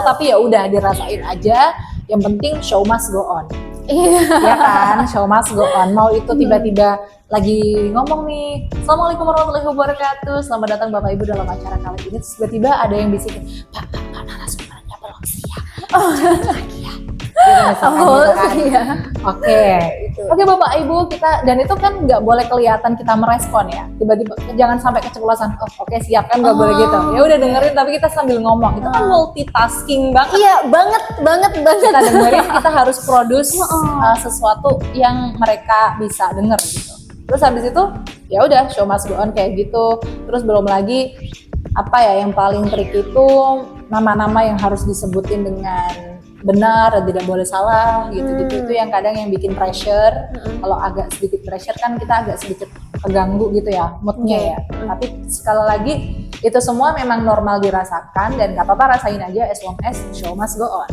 tapi ya udah dirasain aja. Yang penting show must go on. Ya kan, show must go on. Mau itu tiba-tiba lagi ngomong nih, Assalamualaikum warahmatullahi wabarakatuh, selamat datang Bapak Ibu dalam acara kali ini. Terus tiba-tiba ada yang bisikin, Pak narasumbernya belum siap. Lagi ya. Oke Bapak Ibu, kita dan itu kan nggak boleh kelihatan kita merespon ya. Tiba-tiba jangan sampai keceplosan. Oke, siap kan, nggak boleh gitu. Ya udah dengerin tapi kita sambil ngomong. Itu kan multitasking banget. Iya, banget. Kita dengerin, kita harus produce sesuatu yang mereka bisa denger gitu. Terus habis itu ya udah show must go on kayak gitu. Terus belum lagi apa ya yang paling trik itu nama-nama yang harus disebutin dengan benar dan tidak boleh salah gitu-gitu. Itu yang kadang yang bikin pressure. Kalau agak sedikit pressure kan kita agak sedikit keganggu gitu ya moodnya ya. Tapi sekali lagi Itu semua memang normal dirasakan dan gak apa-apa, rasain aja as long as show must go on.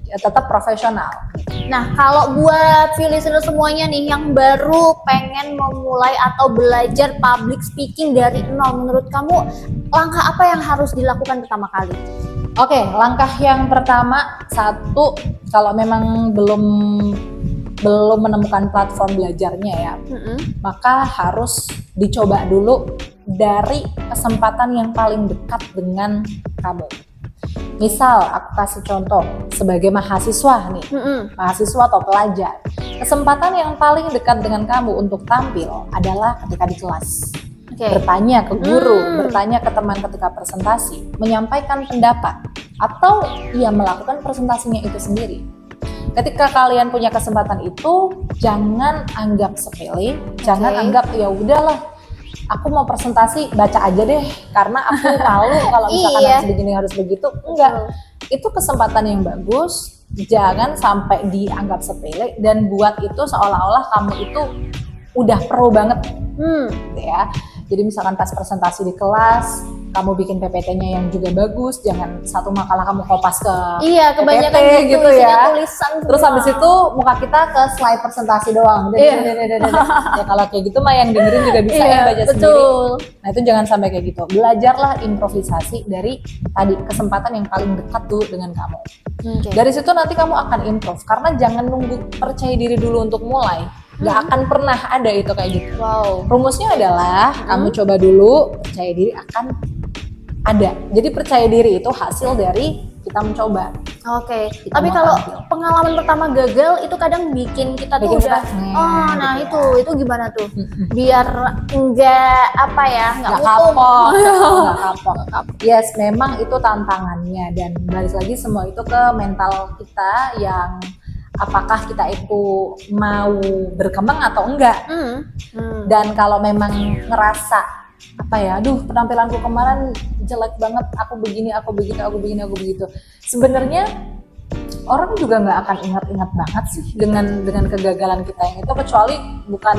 Ya, tetap profesional. Nah, kalau buat listener semuanya nih yang baru pengen memulai atau belajar public speaking dari nol, menurut kamu langkah apa yang harus dilakukan pertama kali? Oke, langkah yang pertama, satu, kalau memang belum menemukan platform belajarnya ya, maka harus dicoba dulu dari kesempatan yang paling dekat dengan kamu. Misal aku kasih contoh sebagai mahasiswa nih, mahasiswa atau pelajar, kesempatan yang paling dekat dengan kamu untuk tampil adalah ketika di kelas. Bertanya ke guru, bertanya ke teman ketika presentasi, menyampaikan pendapat, atau ya melakukan presentasinya itu sendiri. Ketika kalian punya kesempatan itu, jangan anggap sepele, jangan anggap ya udahlah, aku mau presentasi baca aja deh karena aku malu kalau misalkan harus begini harus begitu. Enggak, itu kesempatan yang bagus, jangan sampai dianggap sepele dan buat itu seolah-olah kamu itu udah pro banget, gitu ya. Jadi misalkan pas presentasi di kelas, kamu bikin PPT-nya yang juga bagus, jangan satu makalah kamu kopas ke kebanyakan PPT, gitu ya. Tulisan terus habis itu muka kita ke slide presentasi doang. Ya kalau kayak gitu mah yang dengerin juga bisa ya baca sendiri. Nah itu jangan sampai kayak gitu. Belajarlah improvisasi dari tadi kesempatan yang paling dekat dulu dengan kamu. Dari situ nanti kamu akan improve, karena jangan nunggu percaya diri dulu untuk mulai. Gak akan pernah ada itu kayak gitu. Rumusnya adalah kamu coba dulu, percaya diri akan ada. Jadi percaya diri itu hasil dari kita mencoba. Tapi kalau pengalaman pertama gagal itu kadang bikin kita tuh udah nah gitu itu gimana tuh? Biar enggak nggak kapok. Yes, memang itu tantangannya, dan balik lagi semua itu ke mental kita yang apakah kita itu mau berkembang atau enggak. Dan kalau memang ngerasa aduh penampilanku kemarin jelek banget, aku begini, aku begitu. Sebenarnya orang juga nggak akan ingat-ingat banget sih dengan kegagalan kita yang itu, kecuali bukan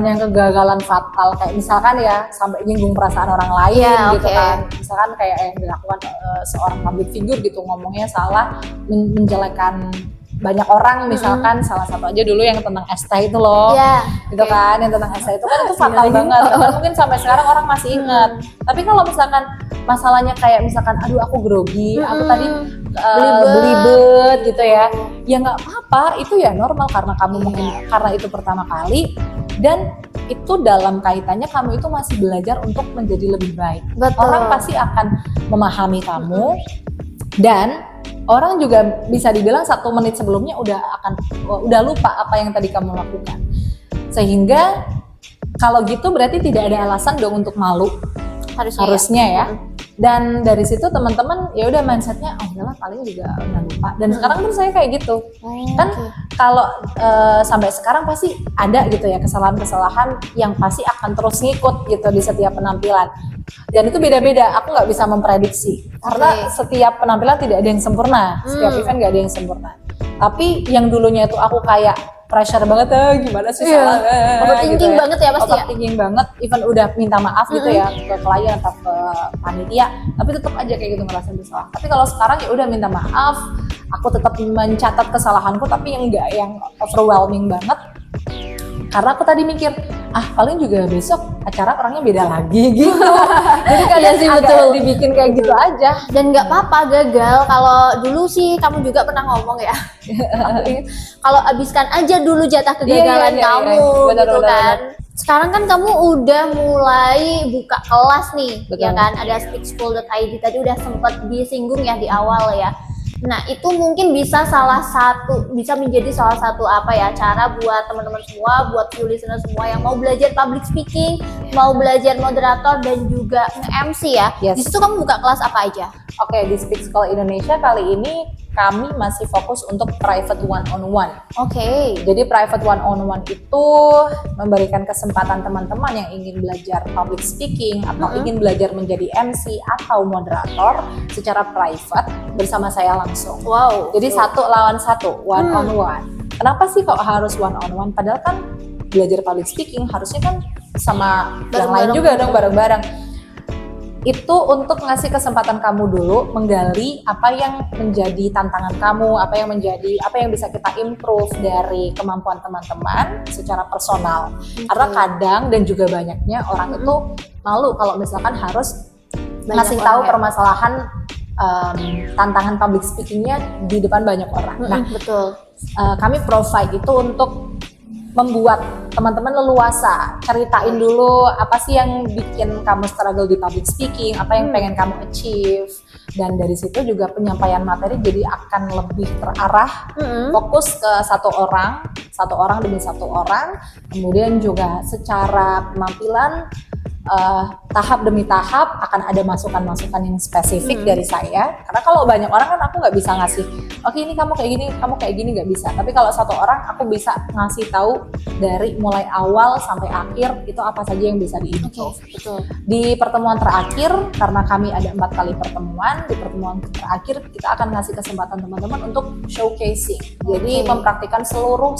yang kegagalan fatal kayak misalkan ya sampai nyinggung perasaan orang lain gitu kan. Misalkan kayak yang dilakukan seorang public figure gitu, ngomongnya salah, menjelekan banyak orang, misalkan salah satu aja dulu yang tentang ST itu loh, gitu kan, yang tentang ST itu kan itu fatal banget, karena mungkin sampai sekarang orang masih ingat. Tapi kalau misalkan masalahnya kayak misalkan aduh aku grogi, aku tadi belibet gitu ya nggak apa-apa, itu ya normal karena kamu mungkin karena itu pertama kali, dan itu dalam kaitannya kamu itu masih belajar untuk menjadi lebih baik. Orang pasti akan memahami kamu, dan orang juga bisa dibilang 1 menit sebelumnya udah lupa apa yang tadi kamu lakukan. Sehingga kalau gitu berarti tidak ada alasan dong untuk malu. Harusnya ya. Dan dari situ teman-teman ya udah mindsetnya udahlah paling juga udah lupa. Dan sekarang pun saya kayak gitu. Kalau sampai sekarang pasti ada gitu ya kesalahan-kesalahan yang pasti akan terus ngikut gitu di setiap penampilan. Dan itu beda-beda, aku nggak bisa memprediksi karena setiap penampilan tidak ada yang sempurna, setiap event nggak ada yang sempurna. Tapi yang dulunya itu aku kayak pressure banget, gimana sih salah, overthinking banget ya pasti overthinking banget, even udah minta maaf gitu ya ke klien atau ke panitia, tapi tetap aja kayak gitu ngerasa bersalah. Tapi kalau sekarang ya udah minta maaf, aku tetap mencatat kesalahanku, tapi yang enggak yang overwhelming banget. Karena aku tadi mikir, paling juga besok acara orangnya beda lagi gitu. Jadi kadang sih betul dibikin kayak gitu aja. Dan nggak apa-apa gagal. Kalau dulu sih kamu juga pernah ngomong ya. Kalau habiskan aja dulu jatah kegagalan kamu, gitu kan. Sekarang kan kamu udah mulai buka kelas nih, ya kan? Ada speakschool.id tadi udah sempat disinggung ya di awal ya. Nah itu mungkin bisa menjadi salah satu cara buat teman-teman semua, buat listener semua yang mau belajar public speaking, mau belajar moderator dan juga nge-MC ya. Di situ kamu buka kelas apa aja? Di Speak School Indonesia kali ini kami masih fokus untuk private one-on-one. Jadi private one-on-one itu memberikan kesempatan teman-teman yang ingin belajar public speaking atau ingin belajar menjadi MC atau moderator secara private bersama saya langsung. Jadi 1 lawan 1, one-on-one. Kenapa sih kok harus one-on-one? Padahal kan belajar public speaking harusnya kan sama yang lain juga dong, bareng-bareng. itu untuk ngasih kesempatan kamu dulu menggali apa yang menjadi tantangan kamu, apa yang bisa kita improve dari kemampuan teman-teman secara personal. Karena kadang dan juga banyaknya orang itu malu kalau misalkan harus ngasih tahu permasalahan tantangan public speakingnya di depan banyak orang. Nah, betul. Kami provide itu untuk membuat teman-teman leluasa, ceritain dulu apa sih yang bikin kamu struggle di public speaking, apa yang pengen kamu achieve, dan dari situ juga penyampaian materi jadi akan lebih terarah, fokus ke satu orang demi satu orang, kemudian juga secara penampilan tahap demi tahap akan ada masukan-masukan yang spesifik dari saya. Karena kalau banyak orang kan aku nggak bisa ngasih, oke ini kamu kayak gini nggak bisa. Tapi kalau satu orang aku bisa ngasih tahu dari mulai awal sampai akhir itu apa saja yang bisa diimprove. Betul. Di pertemuan terakhir, karena kami ada 4 kali pertemuan, di pertemuan terakhir kita akan ngasih kesempatan teman-teman untuk showcasing. Jadi mempraktikkan seluruh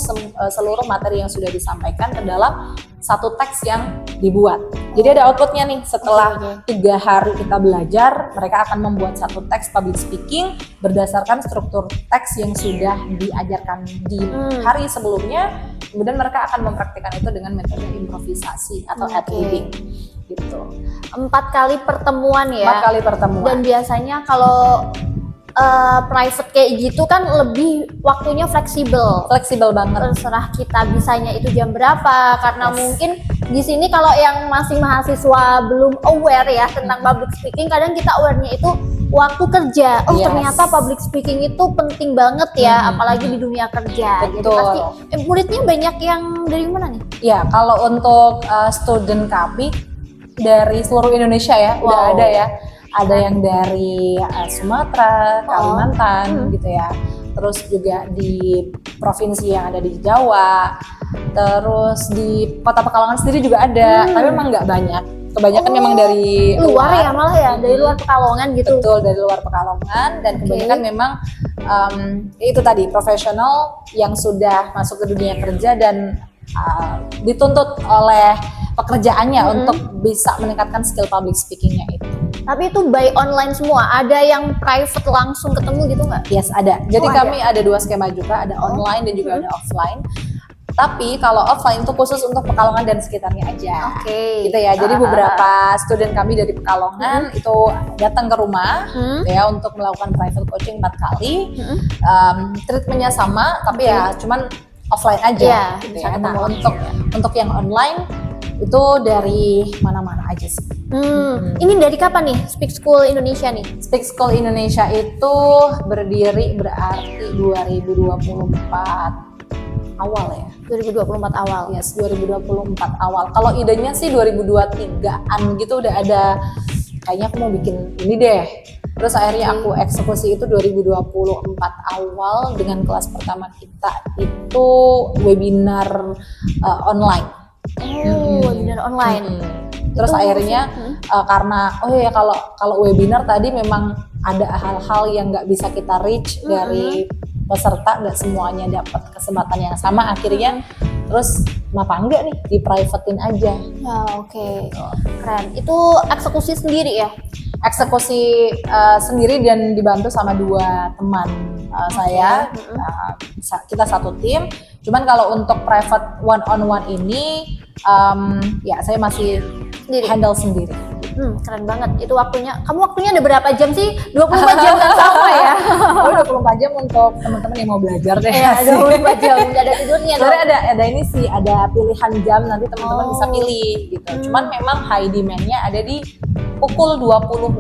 materi yang sudah disampaikan ke dalam satu teks yang dibuat. Jadi ada outputnya nih, setelah 3 hari kita belajar, mereka akan membuat satu teks public speaking berdasarkan struktur teks yang sudah diajarkan di hari sebelumnya. Kemudian mereka akan mempraktikkan itu dengan metode improvisasi atau ad-libbing gitu. 4 kali pertemuan ya. 4 kali pertemuan. Dan biasanya kalau private kayak gitu kan lebih waktunya fleksibel banget, terserah kita bisanya itu jam berapa, karena mungkin di sini kalau yang masih mahasiswa belum aware ya tentang public speaking, kadang kita awarenya itu waktu kerja. Ternyata public speaking itu penting banget ya, apalagi di dunia kerja. Betul. Jadi pasti muridnya banyak yang dari mana nih? Ya, kalau untuk student kami dari seluruh Indonesia ya, udah ada ya. Ada yang dari Sumatera, Kalimantan gitu ya. Terus juga di provinsi yang ada di Jawa. Terus di Kota Pekalongan sendiri juga ada, tapi memang nggak banyak. Kebanyakan memang dari luar ya, malah ya, dari luar Pekalongan gitu. Betul, dari luar Pekalongan, dan kebanyakan memang itu tadi profesional yang sudah masuk ke dunia kerja dan dituntut oleh pekerjaannya untuk bisa meningkatkan skill public speakingnya itu. Tapi itu by online semua? Ada yang private langsung ketemu gitu nggak? Yes, ada. Jadi kami ada 2 skema juga, ada online dan juga ada offline. Tapi kalau offline itu khusus untuk Pekalongan dan sekitarnya aja. Gitu ya. Jadi beberapa student kami dari Pekalongan itu datang ke rumah gitu ya untuk melakukan private coaching 4 kali. Treatmentnya sama, tapi ya cuman offline aja. Gitu ya. Nah, untuk yang online itu dari mana-mana aja sih. Ini dari kapan nih Speak School Indonesia nih? Speak School Indonesia itu berdiri berarti 2024 awal ya. 2024 awal. Yes, 2024 awal. Kalau idenya sih 2023-an gitu udah ada, kayaknya aku mau bikin ini deh. Terus akhirnya aku eksekusi itu 2024 awal dengan kelas pertama kita itu webinar online. Webinar online. Terus itu akhirnya karena kalau webinar tadi memang ada hal-hal yang nggak bisa kita reach dari peserta, nggak semuanya dapat kesempatan yang sama, akhirnya terus kenapa enggak nih di privatein aja. Keren. Itu eksekusi sendiri ya? Eksekusi sendiri dan dibantu sama 2 teman saya. Kita satu tim. Cuman kalau untuk private one on one ini ya saya masih handle sendiri. Keren banget. Itu waktunya. Kamu waktunya ada berapa jam sih? 24 jam kan sama ya? 24 jam untuk teman-teman yang mau belajar deh. Ya, 24 jam. Nggak ada tidurnya. Sebenarnya ada ini sih, ada pilihan jam, nanti teman-teman bisa pilih gitu. Cuman memang high demand-nya ada di pukul 20.00.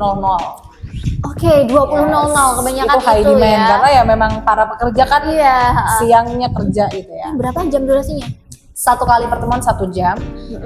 20.00 kebanyakan itu high demand, karena ya memang para pekerja kan siangnya kerja gitu ya. Berapa jam durasinya? 1 kali pertemuan 1 jam,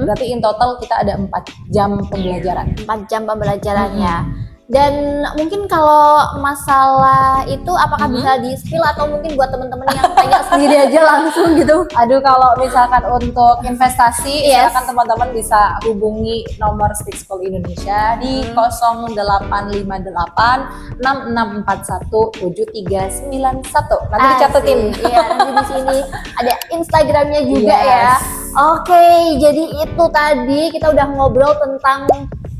berarti in total kita ada 4 jam pembelajaran. 4 jam pembelajarannya. Dan mungkin kalau masalah itu apakah bisa di-spill atau mungkin buat teman-teman yang tanya sendiri aja langsung gitu? Aduh, kalau misalkan untuk investasi, silakan teman-teman bisa hubungi nomor Speak School Indonesia di 0858 6641 7391. Nanti dicatetin. Iya, nanti di sini ada Instagramnya juga ya. Oke, jadi itu tadi kita udah ngobrol tentang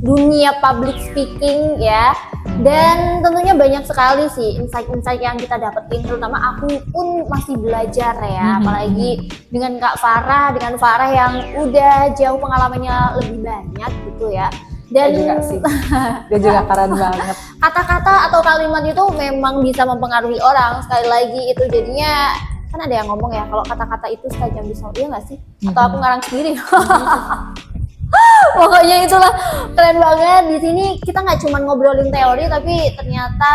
dunia public speaking ya. Dan tentunya banyak sekali sih insight-insight yang kita dapetin, terutama aku pun masih belajar ya, apalagi dengan Kak Farah, dengan Farah yang udah jauh pengalamannya lebih banyak gitu ya. Dan Dia juga sih, dia juga keren banget. kata-kata atau kalimat itu memang bisa mempengaruhi orang. Sekali lagi itu jadinya, kan ada yang ngomong ya, kalau kata-kata itu setajam pisau, iya nggak sih? Atau aku ngarang sendiri? Pokoknya itulah keren banget. Di sini kita nggak cuma ngobrolin teori, tapi ternyata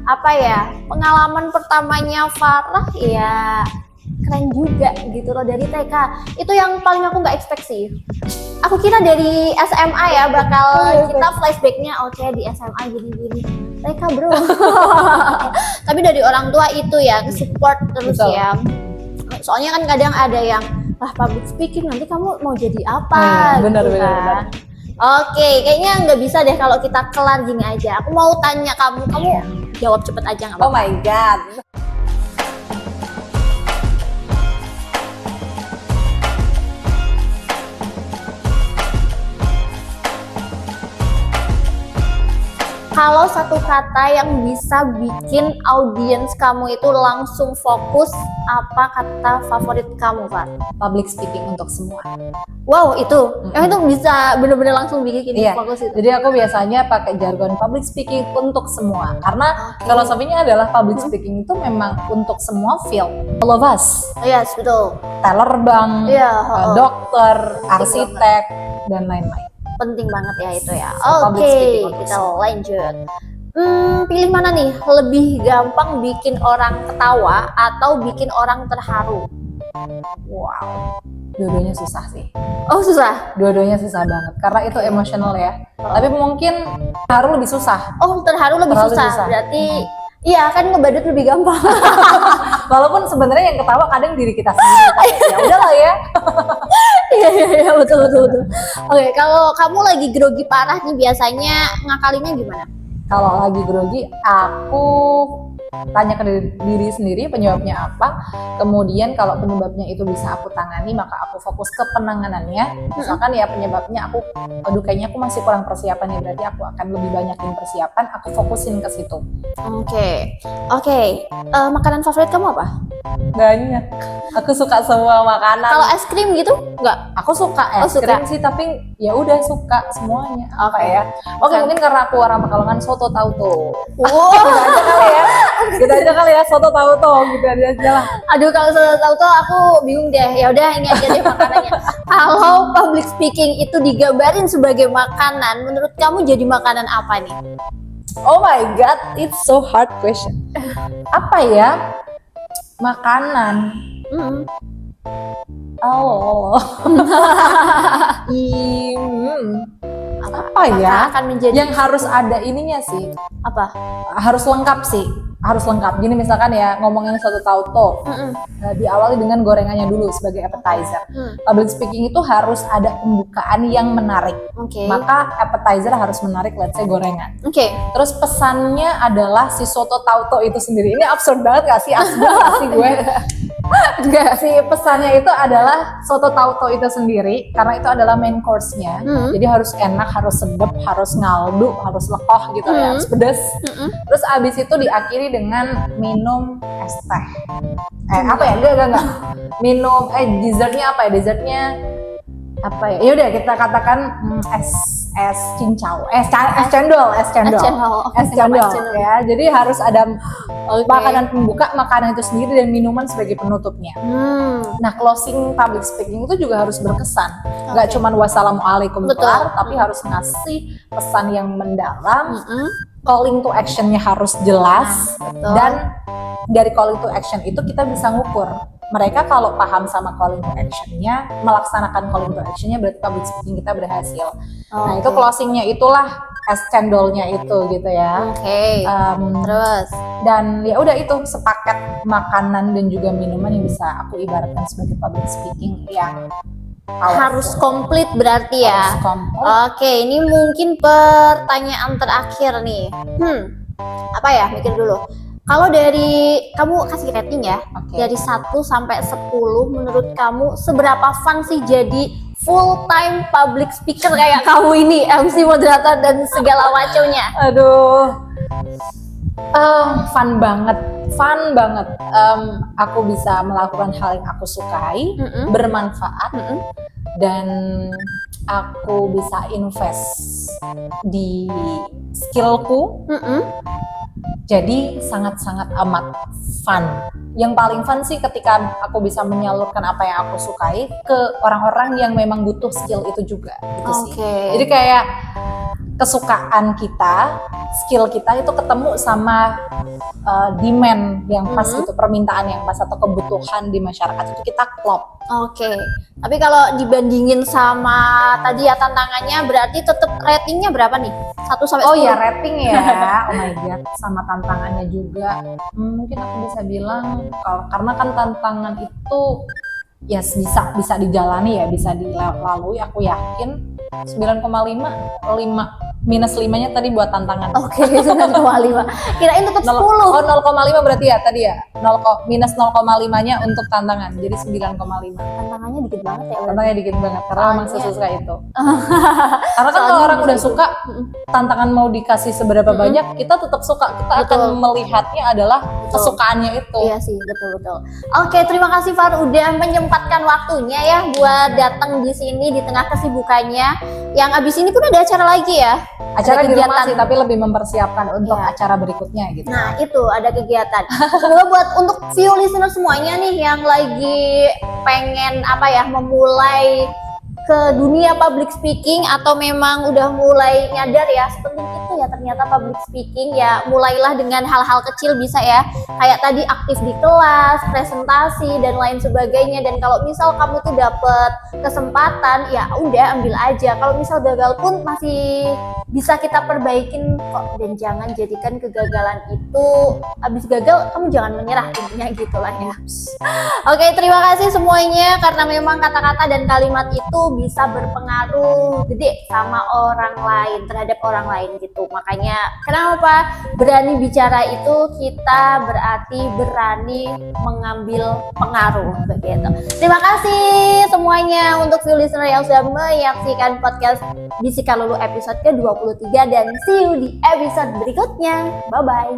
apa ya, pengalaman pertamanya Farah ya keren juga gitu loh, dari TK. Itu yang paling aku nggak expect sih. Aku kira dari SMA ya bakal kita flashbacknya, oke di SMA gini-gini. TK bro. Tapi dari orang tua itu ya support terus. Betul. Ya. Soalnya kan kadang ada yang, wah public speaking nanti kamu mau jadi apa? Benar, gitu benar, kan. benar. Oke, kayaknya nggak bisa deh kalau kita kelar gini aja. Aku mau tanya kamu jawab cepet aja nggak Oh apa-apa. my god. Kalau satu kata yang bisa bikin audiens kamu itu langsung fokus, apa kata favorit kamu, Far? Public speaking untuk semua. Wow, itu. Yang itu bisa bener-bener langsung bikin Iya. fokus itu. Jadi aku biasanya pakai jargon public speaking untuk semua. Karena filosofinya adalah public speaking itu memang untuk semua field. All of us. Yes, betul. Teller bank, Iya, dokter, arsitek, dan lain-lain. Penting banget ya itu ya. So, public Oke, speaking untuk kita lanjut. Pilih mana nih? Lebih gampang bikin orang ketawa atau bikin orang terharu? Wow. Dua-duanya susah sih. Oh, susah. Dua-duanya susah banget. Karena itu emosional ya. Tapi mungkin haru lebih susah. Oh, terharu lebih Terlalu susah. susah. Berarti iya kan ngebadut lebih gampang. Walaupun sebenarnya yang ketawa kadang diri kita sendiri. Tapi ya udahlah ya. Iya betul. Oke, kalau kamu lagi grogi parah nih biasanya ngakalinnya gimana? Kalau lagi grogi, aku tanya ke diri sendiri penyebabnya apa. Kemudian kalau penyebabnya itu bisa aku tangani, maka aku fokus ke penanganannya. Misalkan ya penyebabnya aku, aduh kayaknya aku masih kurang persiapan ya, berarti aku akan lebih banyakin persiapan, aku fokusin ke situ. Oke. Makanan favorit kamu apa? Banyak. Aku suka semua makanan. Kalau es krim gitu? Enggak. Aku suka es suka. krim sih, tapi ya udah suka semuanya. Apa Oke. ya? Oke, mungkin karena aku orang Pekalongan, soto tauto. Wow. Gitu aja kali ya, soto tauto gitu aja lah. Aduh, kalau soto tauto aku bingung deh. Ya udah ini aja deh makanannya. Kalau public speaking itu digambarin sebagai makanan, menurut kamu jadi makanan apa nih? Oh my god, it's so hard question. Apa ya? Makanan. Oh. Apa ya? Akan menjadi Yang harus ada ininya sih. apa? Harus lengkap sih. Harus lengkap. Gini misalkan ya, ngomongin soto tauto. Diawali dengan gorengannya dulu sebagai appetizer. Public speaking itu harus ada pembukaan yang menarik. Oke. Maka appetizer harus menarik, let's say gorengan. Oke. Terus pesannya adalah si soto tauto itu sendiri. Ini absurd banget gak sih? Absurd gak sih gue? Enggak sih, pesannya itu adalah soto tauto itu sendiri. Karena itu adalah main course-nya. Jadi harus enak, harus sedap, harus ngaldu, harus lekoh gitu ya, harus pedas. Terus abis itu diakhiri dengan minum es teh. Apa ya? Enggak. Minum, dessertnya apa ya? Dessertnya apa ya? Yaudah kita katakan es cincau, es cendol ya. Jadi harus ada makanan pembuka, makanan itu sendiri, dan minuman sebagai penutupnya. Nah, closing public speaking itu juga harus berkesan. Nggak cuman wassalamualaikum kelar, tapi harus ngasih pesan yang mendalam. Calling to actionnya harus jelas. Betul. Dan dari calling to action itu kita bisa ngukur. Mereka kalau paham sama calling to actionnya, melaksanakan calling to actionnya, berarti public speaking kita berhasil. Nah, itu closingnya itulah es cendolnya itu gitu ya. Oke. Terus Dan ya udah, itu sepaket makanan dan juga minuman yang bisa aku ibaratkan sebagai public speaking yang powerful. harus komplit berarti ya. Harus komplit. Oke, ini mungkin pertanyaan terakhir nih. Apa ya? Mikir dulu. Kalau dari kamu kasih rating ya, Oke. dari 1 sampai 10 menurut kamu seberapa fun sih jadi full time public speaker kayak kamu ini, MC, moderator dan segala macamnya? Aduh, fun banget. Aku bisa melakukan hal yang aku sukai, bermanfaat, dan aku bisa invest di skillku. Jadi sangat-sangat amat fun. Yang paling fun sih ketika aku bisa menyalurkan apa yang aku sukai ke orang-orang yang memang butuh skill itu juga. Gitu sih. Jadi kayak kesukaan kita, skill kita itu ketemu sama demand yang pas gitu, permintaan yang pas atau kebutuhan di masyarakat itu kita klop. Tapi kalau dibandingin sama tadi ya tantangannya, berarti tetap ratingnya berapa nih? 1 sampai 10? Oh ya, rating ya. Oh my god, sama tantangannya juga. Mungkin aku bisa bilang karena kan tantangan itu ya bisa dijalani ya, bisa dilalui, aku yakin 9,5, 5 minus 5-nya tadi buat tantangan. 9,5. Kirain tetap 10. Oh, 0,5 berarti ya tadi ya. Minus 0,5-nya untuk tantangan. Jadi 9,5. Tantangannya dikit banget ya. Tantangannya dikit banget karena memang sesuka itu. Karena kan kalau orang udah suka, tantangan mau dikasih seberapa banyak, kita tetap suka. Kita akan melihatnya adalah kesukaannya itu. Iya sih, betul. Oke, terima kasih Far udah menyempatkan waktunya ya buat datang di sini di tengah kesibukannya. Yang abis ini pun ada acara lagi ya? Acara ada di rumah sih, tapi lebih mempersiapkan untuk acara berikutnya gitu. Nah itu ada kegiatan. Semoga buat untuk view listener semuanya nih yang lagi pengen memulai ke dunia public speaking atau memang udah mulai nyadar ya sepenting itu ya ternyata public speaking, ya mulailah dengan hal-hal kecil bisa ya, kayak tadi aktif di kelas, presentasi dan lain sebagainya. Dan kalau misal kamu tuh dapet kesempatan ya udah ambil aja, kalau misal gagal pun masih bisa kita perbaikin kok, dan jangan jadikan kegagalan itu, abis gagal kamu jangan menyerah, intinya gitulah ya. Oke, terima kasih semuanya, karena memang kata-kata dan kalimat itu bisa berpengaruh gede sama orang lain, terhadap orang lain gitu. Makanya kenapa berani bicara itu, kita berarti berani mengambil pengaruh begitu. Terima kasih semuanya untuk view listener yang sudah menyaksikan podcast Bisikan Lulu episode ke-23, dan see you di episode berikutnya. Bye bye.